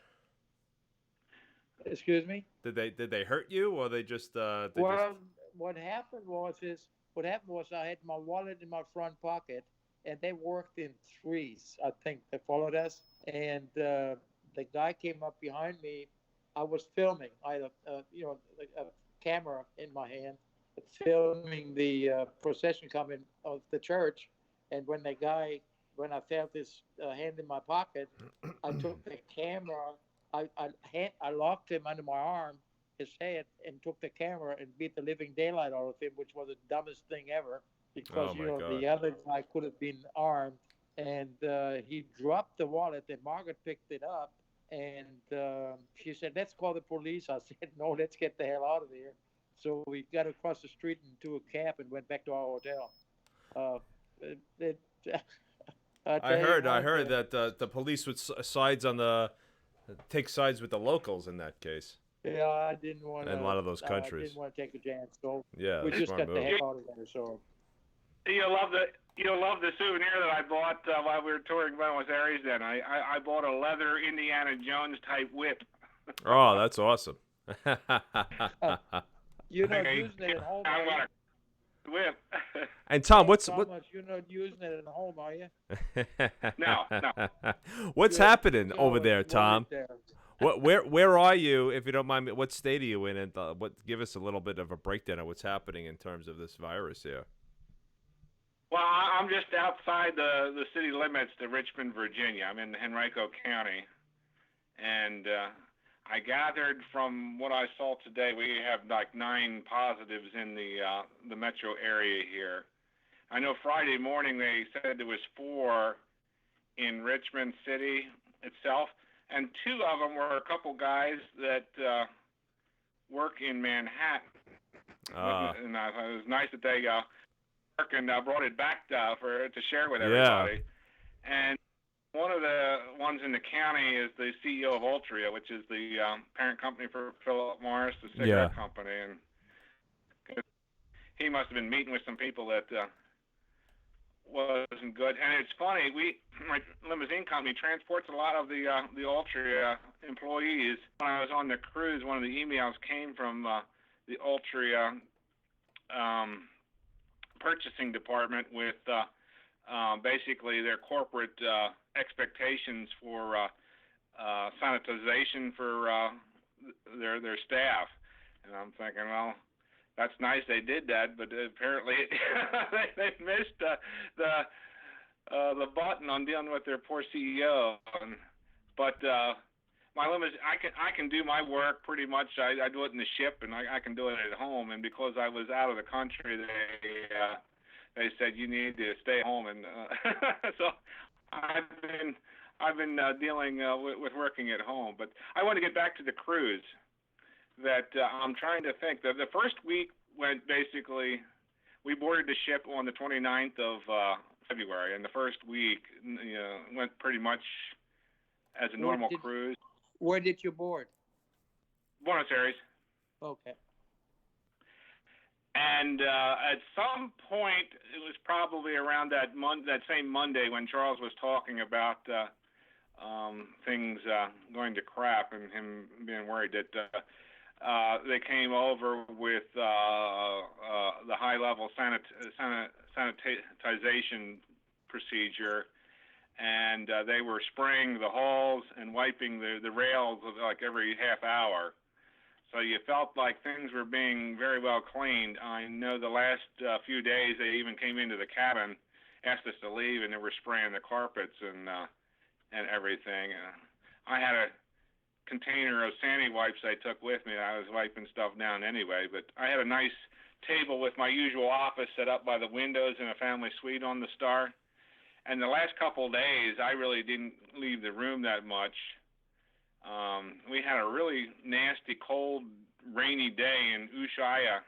Excuse me. Did they hurt you, or they just Well, what happened was I had my wallet in my front pocket, and they worked in threes. I think they followed us, and the guy came up behind me. I was filming. I had like a camera in my hand, filming the procession coming of the church. And when I felt his hand in my pocket, I took the camera I locked him under my arm, his head, and took the camera and beat the living daylight out of him, which was the dumbest thing ever because Oh my God. the other guy could have been armed, and he dropped the wallet, and Margaret picked it up, and she said, "Let's call the police." I said, "No, let's get the hell out of here." So we got across the street into a cab and went back to our hotel. Uh, it, I I tell you heard what, that the police would sides on the take sides with the locals in that case yeah, I didn't want in a to. lot of those I countries. didn't want to take a chance, so Yeah, we just smart got the move. heck out of there. So You'll love the souvenir that I bought while we were touring Buenos Aires. Then I bought a leather Indiana Jones type whip. Oh, that's awesome. you're not Okay, using it at home, I'm are you? gonna whip. And Tom, Hey, what? Thomas, you're not using it at home, are you? No. What's Good. happening So over it's there, worried Tom? there. Where are you? If you don't mind me, what state are you in? And give us a little bit of a breakdown of what's happening in terms of this virus here. Well, I'm just outside the city limits to Richmond, Virginia. I'm in Henrico County, and I gathered from what I saw today, we have like 9 positives in the metro area here. I know Friday morning they said there was 4 in Richmond City itself, and 2 of them were a couple guys that work in Manhattan. And it was nice that they work and brought it back to share with everybody. And one of the ones in the county is the CEO of Altria, which is the parent company for Philip Morris, the cigarette company, and he must have been meeting with some people that wasn't good. And it's funny, my limousine company transports a lot of the Altria employees. When I was on the cruise, one of the emails came from the Altria purchasing department with basically their corporate expectations for sanitization for their staff. And I'm thinking, well, that's nice they did that, but apparently they missed the button on dealing with their poor CEO. But my limit is I can do my work pretty much. I do it in the ship, and I can do it at home. And because I was out of the country, they said you need to stay home, and so I've been dealing with working at home. But I want to get back to the cruise. That I'm trying to think. The first week went basically, we boarded the ship on the 29th of February, and the first week went pretty much as a normal cruise. Where did you board? Buenos Aires. Okay. And at some point, it was probably around that same Monday when Charles was talking about things going to crap and him being worried that they came over with the high-level sanitization procedure, and they were spraying the hulls and wiping the rails like every half hour. So you felt like things were being very well cleaned. I know the last few days they even came into the cabin, asked us to leave, and they were spraying the carpets and everything. I had a container of Sandy wipes I took with me. I was wiping stuff down anyway, but I had a nice table with my usual office set up by the windows in a family suite on the Star. And the last couple of days, I really didn't leave the room that much. We had a really nasty, cold, rainy day in Ushuaia.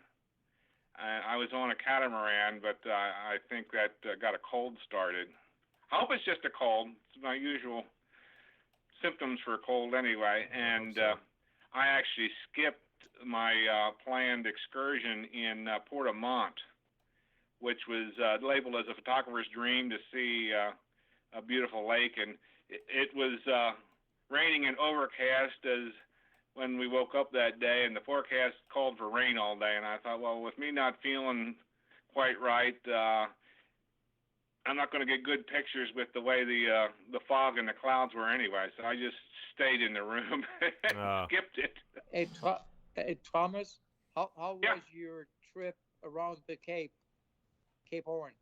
I was on a catamaran, but I think that got a cold started. I hope it's just a cold. It's my usual symptoms for a cold anyway. And I actually skipped my planned excursion in Port-a-Mont, which was labeled as a photographer's dream to see a beautiful lake. And it was raining and overcast as when we woke up that day, and the forecast called for rain all day. And I thought, well, with me not feeling quite right, I'm not going to get good pictures with the way the fog and the clouds were anyway. So I just stayed in the room and skipped it. Hey, Thomas, how Yeah. was your trip around the Cape Horn?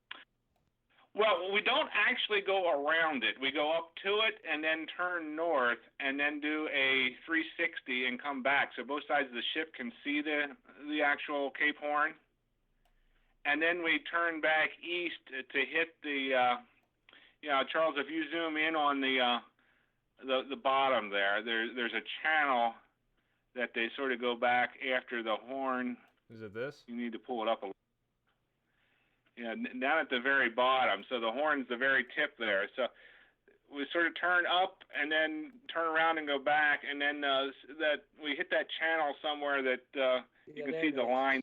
Well, we don't actually go around it. We go up to it and then turn north and then do a 360 and come back, so both sides of the ship can see the actual Cape Horn. And then we turn back east to hit the Charles, if you zoom in on the bottom there's a channel that they sort of go back after the horn. Is it this? You need to pull it up a little. Yeah, down at the very bottom. So the horn's the very tip there. So we sort of turn up and then turn around and go back, and then that we hit that channel somewhere that you can see the line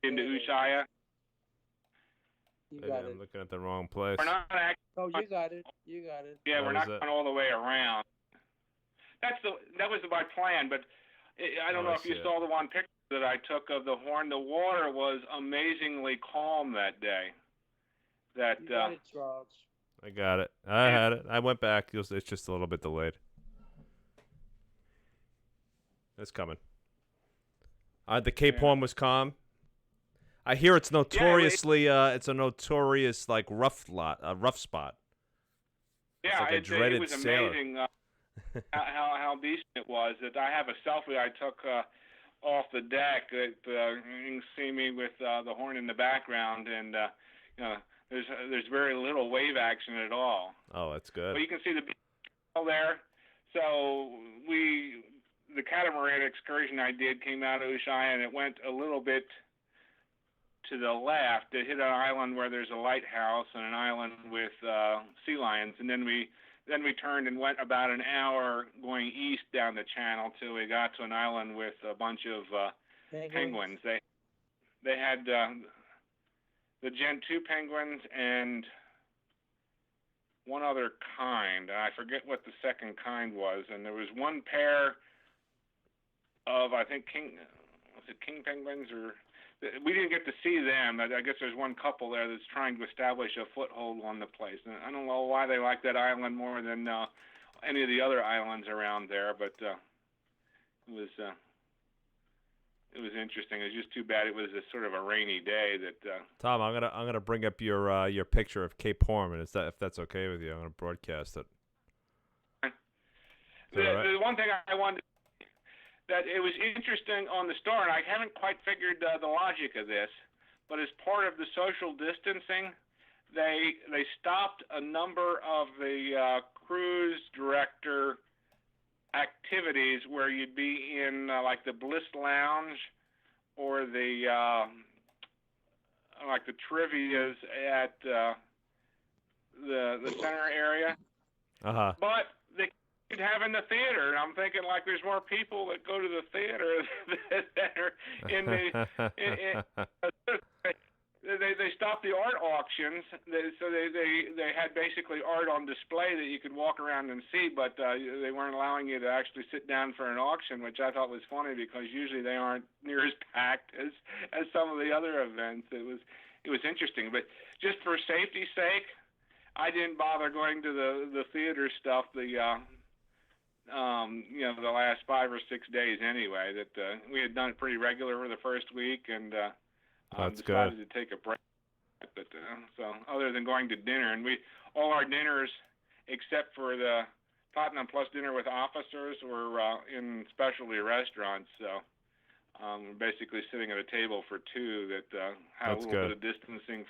into Ushuaia. You got it. I'm looking at the wrong place. We're not actually. Oh, you got it. You got it. Yeah, we're not going all the way around. That was my plan, but I don't know if you saw the one picture that I took of the horn. The water was amazingly calm that day. You got it, Charles. I got it. I had it. I went back. It's just a little bit delayed. It's coming. The Cape Horn was calm. I hear it's notoriously it's a notorious like rough spot. Yeah, like a dreaded it was sailor. amazing how decent it was. That I have a selfie I took off the deck. That you can see me with the horn in the background, and there's very little wave action at all. Oh, that's good. But you can see the beach there. So the catamaran excursion I did came out of Ushuaia, and it went a little bit to the left. It hit an island where there's a lighthouse and an island with sea lions, and then we turned and went about an hour going east down the channel till we got to an island with a bunch of penguins. They had the Gen 2 penguins and one other kind. I forget what the second kind was, and there was one pair of, I think, king penguins, or we didn't get to see them. I guess there's one couple there that's trying to establish a foothold on the place. And I don't know why they like that island more than any of the other islands around there, but it was interesting. It was just too bad it was a sort of a rainy day. That Tom, I'm gonna bring up your picture of Cape Horn, and if that's okay with you, I'm gonna broadcast it. The one thing I wanted. That it was interesting on the store, and I haven't quite figured the logic of this, but as part of the social distancing, they stopped a number of the cruise director activities where you'd be in like the Bliss Lounge or the like the trivias at the center area. But they have in the theater, and I'm thinking like there's more people that go to the theater that are in they stopped the art auctions, so they had basically art on display that you could walk around and see, but they weren't allowing you to actually sit down for an auction, which I thought was funny because usually they aren't near as packed as some of the other events. It was interesting, but just for safety's sake, I didn't bother going to the theater stuff. The last 5 or 6 days anyway, that we had done it pretty regular for the first week, and decided to take a break. But so other than going to dinner, and all our dinners except for the Tottenham Plus dinner with officers were in specialty restaurants. So we're basically sitting at a table for two that had a little bit of distancing.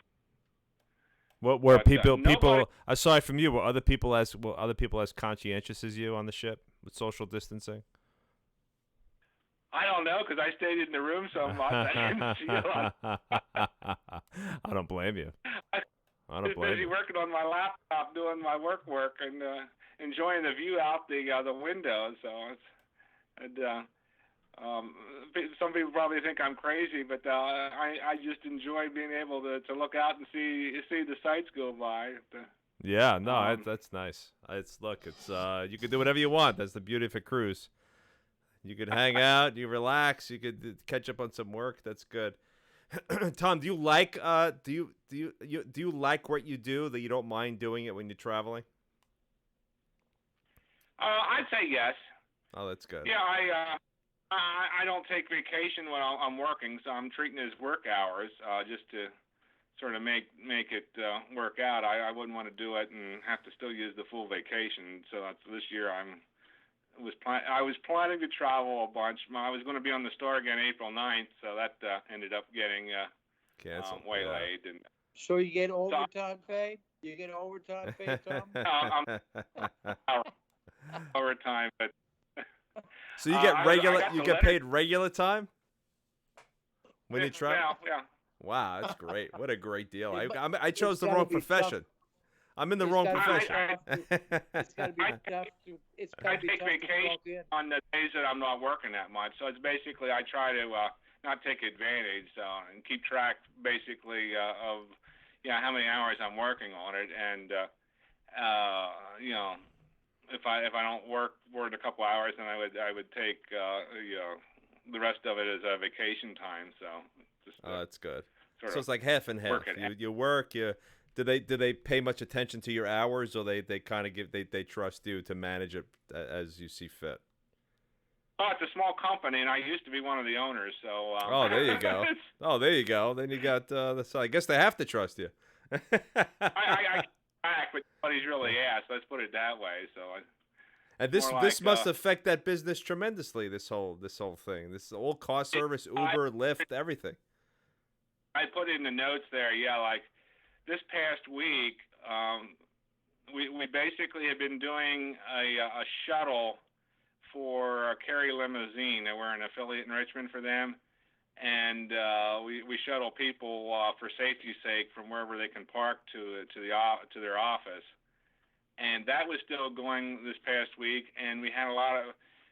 What were people aside from you? Were other people as conscientious as you on the ship with social distancing? I don't know, because I stayed in the room so much. I didn't see a lot. I don't blame you. I was busy working on my laptop, doing my work, and enjoying the view out the window. So some people probably think I'm crazy, but I just enjoy being able to look out and see the sights go by. Yeah, no, that's nice. It's you can do whatever you want. That's the beauty of a cruise. You could hang out, you relax, you could catch up on some work. That's good. Tom, do you like do you like what you do, that you don't mind doing it when you're traveling? I'd say yes. Oh, that's good. Yeah, I don't take vacation when I'm working, so I'm treating it as work hours just to sort of make it work out. I wouldn't want to do it and have to still use the full vacation. So this year I was planning to travel a bunch. I was going to be on the Star again April 9th, so that ended up getting Canceled. waylaid. And So you get overtime pay? You get overtime pay, Tom? I'm overtime, but So you get regular. I got You the get letter. paid regular time when you travel. Yeah. Wow, that's great. What a great deal. Yeah, I chose the gotta wrong be tough. profession. I'm in the It's wrong gotta be profession. It's got to be tough to. It's got I to be take tough to vacation clock in. on the days that I'm not working that much. So it's basically I try to not take advantage and keep track basically of how many hours I'm working on it, and if I don't work a couple hours, then I would take the rest of it as vacation time. So just That's good. sort So of it's like half and half. work it You work. Do they pay much attention to your hours, or they kind of they trust you to manage it as you see fit? Oh, it's a small company, and I used to be one of the owners. So Oh, there you go. Oh, there you go. Then you got so I guess they have to trust you. I back, but nobody's really asked. Let's put it that way. So. And this more this like, must affect that business tremendously. This whole thing. This all car service, Uber, Lyft, everything. I put in the notes there. Yeah, like this past week, we basically have been doing a shuttle for Kerry Limousine. We're an affiliate in Richmond for them, and we shuttle people for safety's sake from wherever they can park to their office. And that was still going this past week, and we had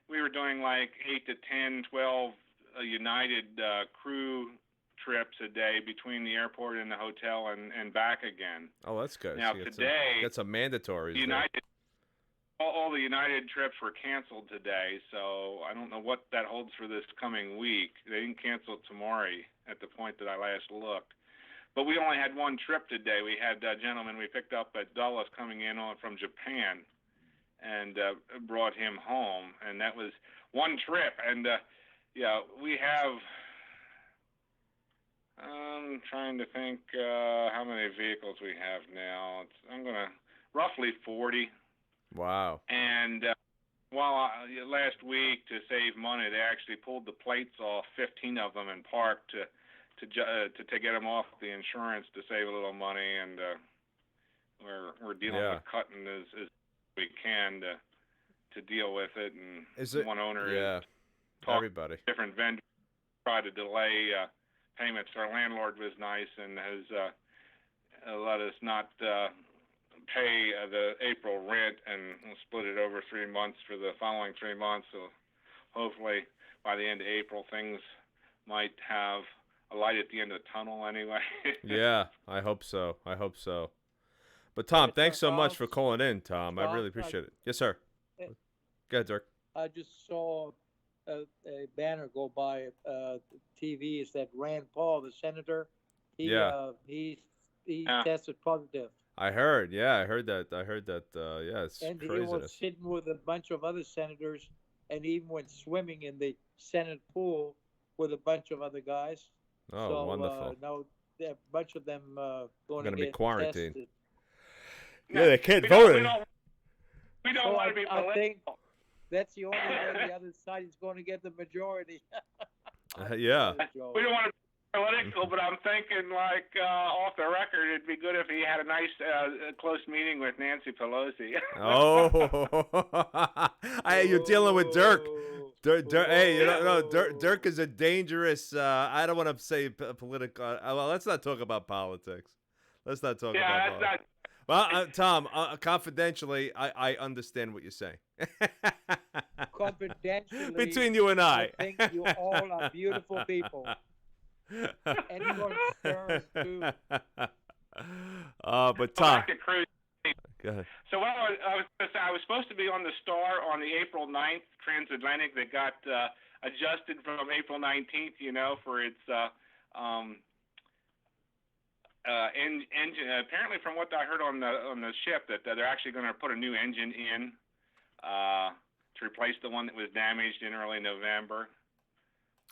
we were doing like 8 to 10, 12 United crew trips a day between the airport and the hotel and back again. Oh, that's good. Now So today, got some mandatories. United, all the United trips were canceled today, so I don't know what that holds for this coming week. They didn't cancel tomorrow at the point that I last looked. But we only had one trip today. We had a gentleman we picked up at Dulles coming in from Japan and brought him home. And that was one trip. And, we have, I'm trying to think how many vehicles we have now. Roughly 40. Wow. And last week, to save money, they actually pulled the plates off 15 of them and parked to get them off the insurance to save a little money, and we're dealing with cutting as we can to deal with it. And one owner is everybody different vendors try to delay payments. Our landlord was nice and has let us not pay the April rent, and we'll split it over 3 months for the following 3 months. So hopefully by the end of April things might have a light at the end of the tunnel anyway. Yeah, I hope so. But Tom, thanks so much for calling in, Tom. I really appreciate it. Yes, sir. Go ahead, Dirk. I just saw a banner go by TV. It said Rand Paul, the senator. He tested positive. I heard. Yeah, I heard that. Yeah, it's and craziness. He was sitting with a bunch of other senators, and even went swimming in the Senate pool with a bunch of other guys. Oh, so, wonderful. Now a bunch of them going to be quarantined. Tested. Yeah, they can't vote. We don't want to be political. I think that's the only way the other side is going to get the majority. Yeah. We don't want to be political, but I'm thinking, like, off the record, it'd be good if he had a nice, close meeting with Nancy Pelosi. Hey, you're dealing with Dirk. Hey, Dirk is a dangerous. I don't want to say political. Well, let's not talk about politics. Let's not talk about politics. Well, Tom, confidentially, I understand what you're saying. Confidentially, between you and I think you all are beautiful people. Anyone stern too. But Tom. Go ahead. So I was supposed to be on the Star on the April 9th transatlantic that got adjusted from April 19th, for its engine. Apparently, from what I heard on the ship, that they're actually going to put a new engine in to replace the one that was damaged in early November.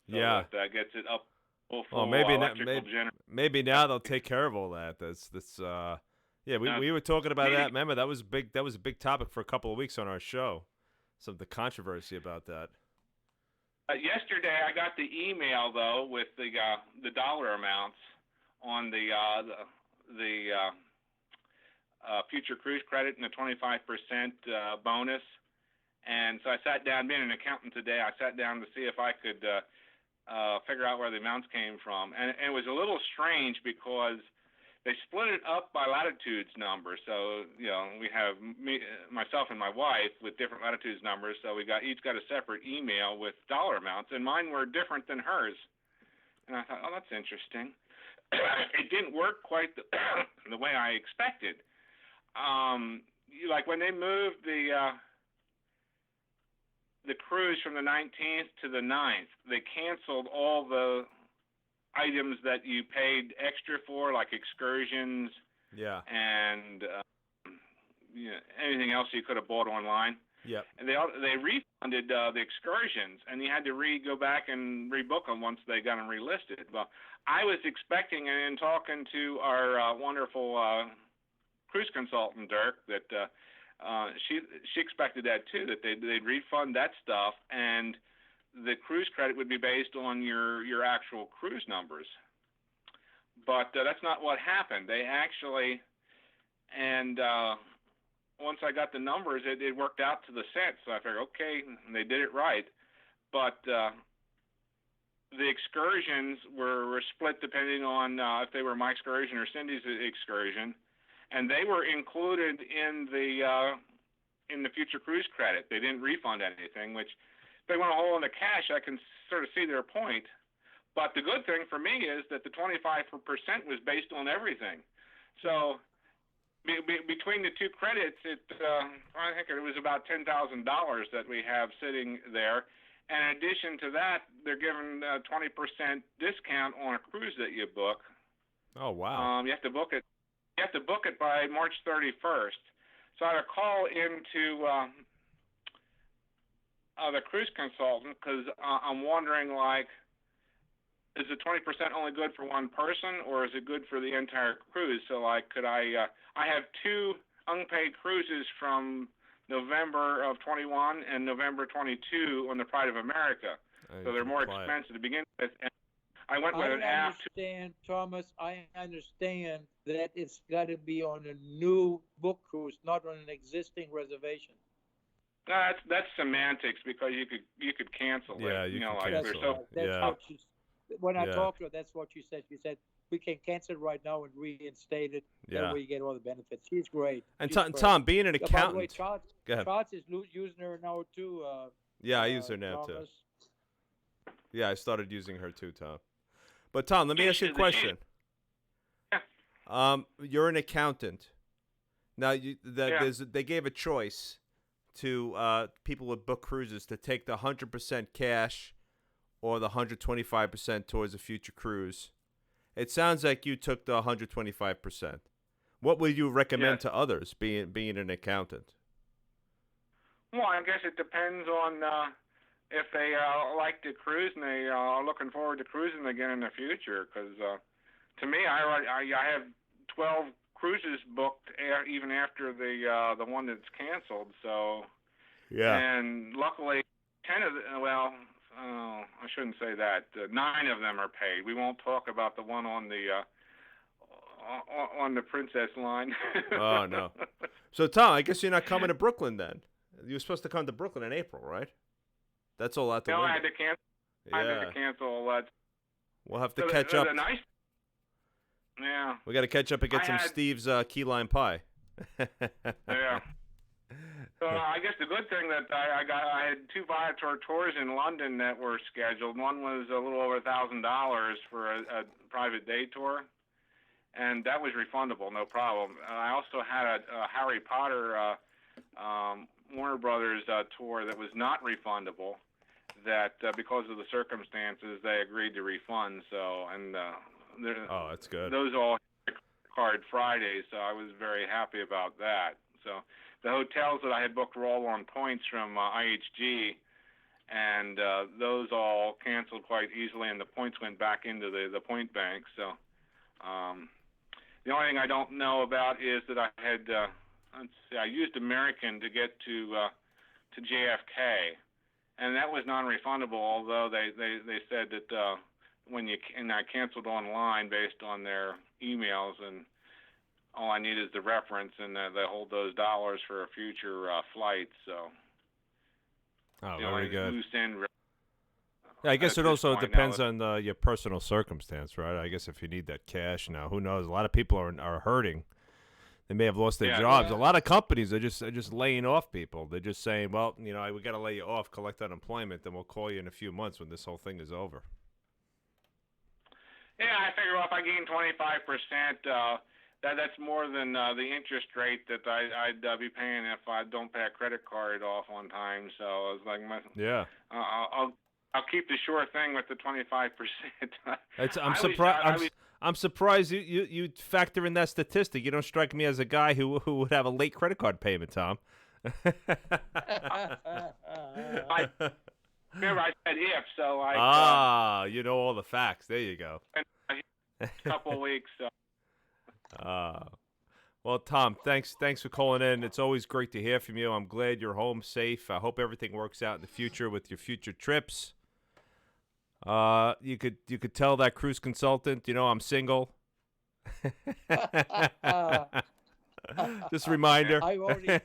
So that gets it up Oh, full maybe electrical generator. maybe now they'll take care of all that. Yeah, we were talking about that. Remember, that was big. That was a big topic for a couple of weeks on our show. The controversy about that. Yesterday, I got the email though with the dollar amounts on the future cruise credit and the 25% bonus. And so I sat down, being an accountant today, I sat down to see if I could figure out where the amounts came from. And it was a little strange because they split it up by latitudes numbers. So, we have myself and my wife with different latitudes numbers. So we each got a separate email with dollar amounts, and mine were different than hers. And I thought, oh, that's interesting. It didn't work quite the way I expected. Like when they moved the cruise from the 19th to the 9th, they canceled all the items that you paid extra for, like excursions, and anything else you could have bought online. Yep. And they refunded the excursions, and you had to go back and rebook them once they got them relisted. Well, I was expecting, and in talking to our wonderful cruise consultant Dirk, that she expected that too, that they'd refund that stuff, and the cruise credit would be based on your actual cruise numbers. But that's not what happened. They actually, and once I got the numbers, it worked out to the cent. So I figured, okay, and they did it right. But the excursions were split depending on if they were my excursion or Cindy's excursion, and they were included in the future cruise credit. They didn't refund anything, which if they want to hold on to cash, I can sort of see their point. But the good thing for me is that the 25% was based on everything. So between the two credits, I think it was about $10,000 that we have sitting there. And in addition to that, they're giving a 20% discount on a cruise that you book. Oh, wow. You have to book it. You have to book it by March 31st. So I had a call into the cruise consultant because I'm wondering, like, is the 20% only good for one person, or is it good for the entire cruise? So, like, could I have two unpaid cruises from November of 21 and November 22 on the Pride of America. So they're more expensive to begin with. And I went with an app. I understand, Thomas. I understand that it's got to be on a new book cruise, not on an existing reservation. That's semantics, because you could cancel it. Yeah, you can cancel. When I talked to her, that's what she said. She said, we can cancel it right now and reinstate it. Yeah. That way you get all the benefits. She's great. And She's Tom, being an accountant. By the way, Charles is using her now too. Yeah, I use her now Thomas. too. Yeah, I started using her too, Tom. But Tom, let me ask you a question. Yeah. You're an accountant. Now, they gave a choice to people with book cruises to take the 100% cash or the 125% towards a future cruise. It sounds like you took the 125%. What would you recommend to others, being an accountant? Well, I guess it depends on if they like to cruise and they are looking forward to cruising again in the future. Because to me, I have 12 cruises booked even after the one that's canceled. So and luckily 10 of them, well, I shouldn't say that. 9 of them are paid. We won't talk about the one on the Princess line. Oh no. So Tom, I guess you're not coming to Brooklyn then. You were supposed to come to Brooklyn in April, right? That's all out the window. I had to cancel. Yeah. I had to cancel all that. We'll have to catch up. Yeah. We got to catch up and get Steve's key lime pie. Yeah. So I guess the good thing that I had 2 Viator tours in London that were scheduled. One was a little over $1,000 for a private day tour, and that was refundable, no problem. I also had a Harry Potter Warner Brothers tour that was not refundable. That because of the circumstances, they agreed to refund. So that's good. Those all card Fridays, so I was very happy about that. So the hotels that I had booked were all on points from IHG, and those all canceled quite easily, and the points went back into the point bank. So the only thing I don't know about is that I had let's see, I used American to get to JFK, and that was non-refundable. Although they said that I canceled online based on their emails, and all I need is the reference, and they hold those dollars for a future flight. So. Oh, very good. Loose end. Yeah, I guess it also depends now, on your personal circumstance, right? I guess if you need that cash now, who knows? A lot of people are hurting. They may have lost their jobs. Yeah. A lot of companies are just laying off people. They're just saying, well, we got to lay you off, collect unemployment, then we'll call you in a few months when this whole thing is over. Yeah, I figure if I gain 25%, that's more than the interest rate that I'd be paying if I don't pay a credit card off on time. So I was like, I'll keep the sure thing with the 25%. I'm surprised you factor in that statistic. You don't strike me as a guy who would have a late credit card payment, Tom. Remember, I said if, so I. You know all the facts. There you go. A couple of weeks. So. Well, Tom, thanks for calling in. It's always great to hear from you. I'm glad you're home safe. I hope everything works out in the future with your future trips. You could tell that cruise consultant, I'm single. Just a reminder. I already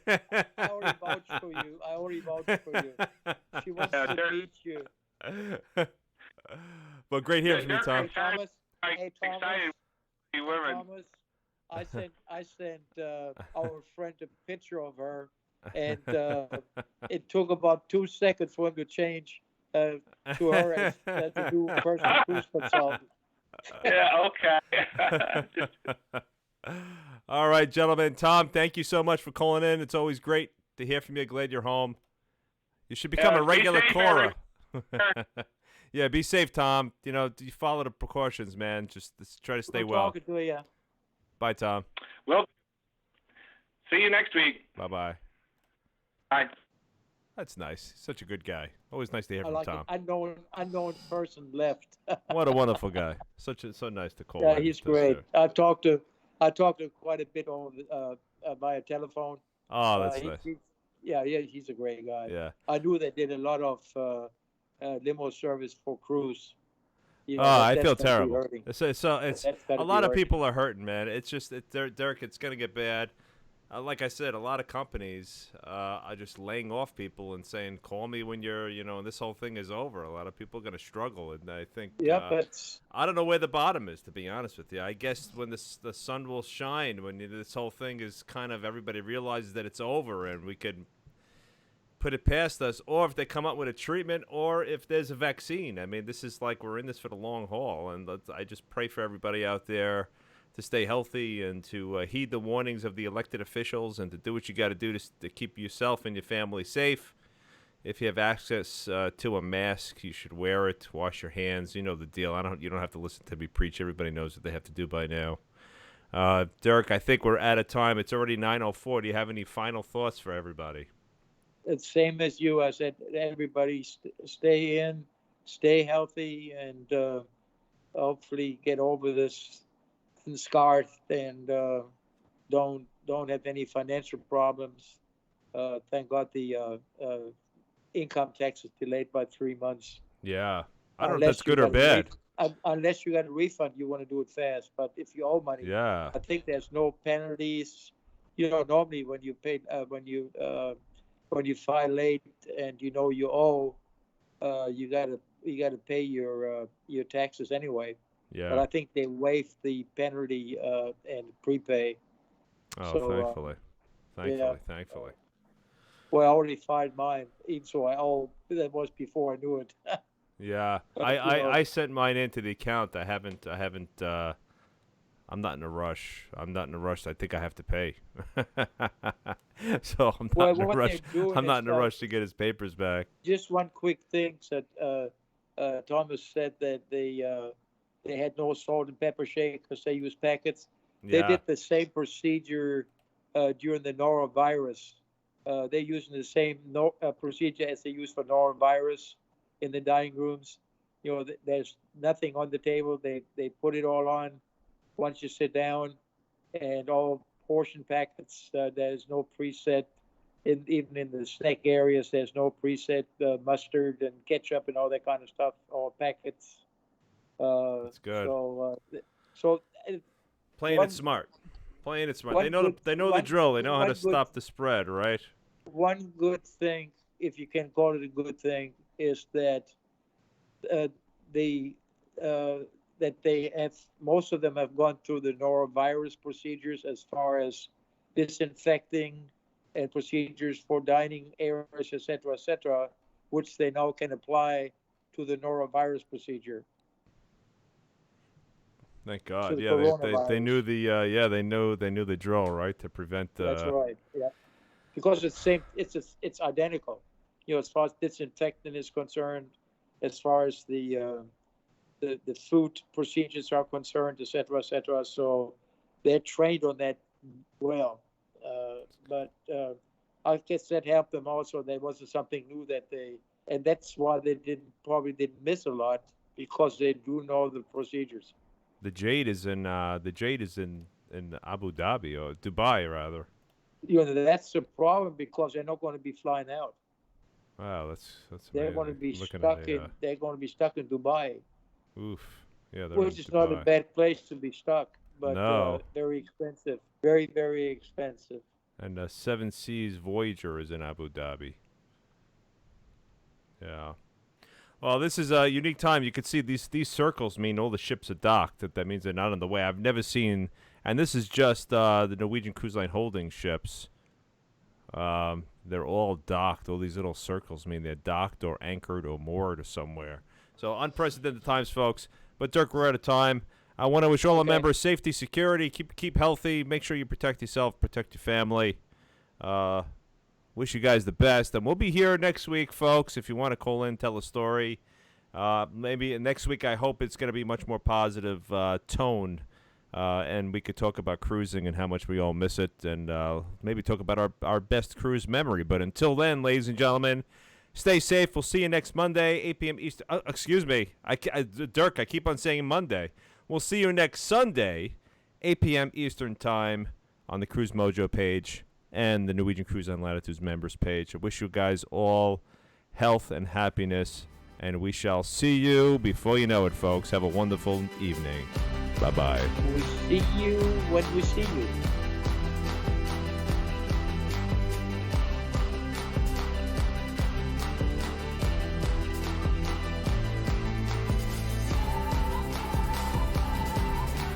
vouched for you. She wants to meet you. Well, great hearing from you, Tom. Thomas. Excited women. Thomas, I sent our friend a picture of her, and it took about 2 seconds for him to change to her as the new personal cruise consultant. Yeah, okay. All right, gentlemen. Tom, thank you so much for calling in. It's always great to hear from you. Glad you're home. You should become a regular caller. Yeah, be safe, Tom. You follow the precautions, man. Just try to stay well. Talking to you. Bye, Tom. Well, see you next week. Bye-bye. Bye. That's nice. Such a good guy. Always nice to hear I from like Tom. it. Unknown person left. What a wonderful guy. So nice to call. Yeah, he's great. I talked to quite a bit on via telephone. Oh, that's nice. He's a great guy. Yeah. I knew they did a lot of limo service for cruise. I feel terrible. It's a lot of people are hurting, man. It's just Dirk. It's gonna get bad. Like I said, a lot of companies are just laying off people and saying, "Call me when you're, this whole thing is over." A lot of people are gonna struggle, and I think, I don't know where the bottom is, to be honest with you. I guess when the sun will shine, when this whole thing is kind of everybody realizes that it's over, and we could put it past us, or if they come up with a treatment, or if there's a vaccine. I mean, this is like we're in this for the long haul, and I just pray for everybody out there to stay healthy and to heed the warnings of the elected officials and to do what you got to do to keep yourself and your family safe. If you have access to a mask, you should wear it. Wash your hands. You know the deal. You don't have to listen to me preach. Everybody knows what they have to do by now. Dirk, I think we're out of time. It's already 9:04. Do you have any final thoughts for everybody? It's same as you. I said, everybody stay in, stay healthy, and hopefully get over this scarred, and don't have any financial problems. Thank God the income tax is delayed by 3 months. Yeah, I don't know if that's good or bad. Unless you got a refund, you want to do it fast. But if you owe money, yeah, I think there's no penalties. Normally when you pay when you file late and you owe, you gotta pay your taxes anyway. Yeah. But I think they waived the penalty and prepay. Oh, so, thankfully. Well, I already filed mine, even so I owe. That was before I knew it. Yeah, I sent mine into the account. I haven't. I'm not in a rush. I think I have to pay. So I'm not in a rush. I'm not in a rush to get his papers back. Just one quick thing that Thomas said that they had no salt and pepper shakers. They used packets. Yeah. They did the same procedure during the norovirus. They're using the same procedure as they use for norovirus in the dining rooms. There's nothing on the table. They put it all on once you sit down, and all portion packets. There's no preset. Even in the snack areas, there's no preset mustard and ketchup and all that kind of stuff. All packets. That's good. So playing it smart. They know the drill. They know how to stop the spread, right? One good thing, if you can call it a good thing, is that that they have, most of them have gone through the norovirus procedures as far as disinfecting and procedures for dining areas, et cetera, which they now can apply to the norovirus procedure. Thank God. Yeah, they knew they knew the drill, right, to prevent. That's right. Yeah, because it's same. It's identical. As far as disinfectant is concerned, as far as the food procedures are concerned, et cetera, et cetera. So they're trained on that well. But I guess that helped them also. There wasn't something new and that's why they probably didn't miss a lot, because they do know the procedures. The Jade is in Abu Dhabi, or Dubai rather. That's the problem, because they're not going to be flying out. Wow, that's they're amazing. going to be stuck they're going to be stuck in Dubai. Oof. Yeah, which is not a bad place to be stuck, but no. Very expensive. Very, very expensive. And Seven Seas Voyager is in Abu Dhabi. Yeah. Well, this is a unique time. You can see these circles mean all the ships are docked. That means they're not on the way. I've never seen, and this is just the Norwegian Cruise Line holding ships. They're all docked. All these little circles mean they're docked or anchored or moored or somewhere. So unprecedented times, folks. But Dirk, we're out of time. I want to wish all the members safety, security, keep healthy, make sure you protect yourself, protect your family. Wish you guys the best. And we'll be here next week, folks, if you want to call in, tell a story. Maybe next week I hope it's going to be much more positive tone, and we could talk about cruising and how much we all miss it, and maybe talk about our best cruise memory. But until then, ladies and gentlemen, stay safe. We'll see you next Monday, 8 p.m. Eastern. Excuse me. Dirk, I keep on saying Monday. We'll see you next Sunday, 8 p.m. Eastern Time on the Cruise Mojo page and the Norwegian Cruise Line Latitudes members page. I wish you guys all health and happiness, and we shall see you before you know it, folks. Have a wonderful evening. Bye-bye. We see you when we see you.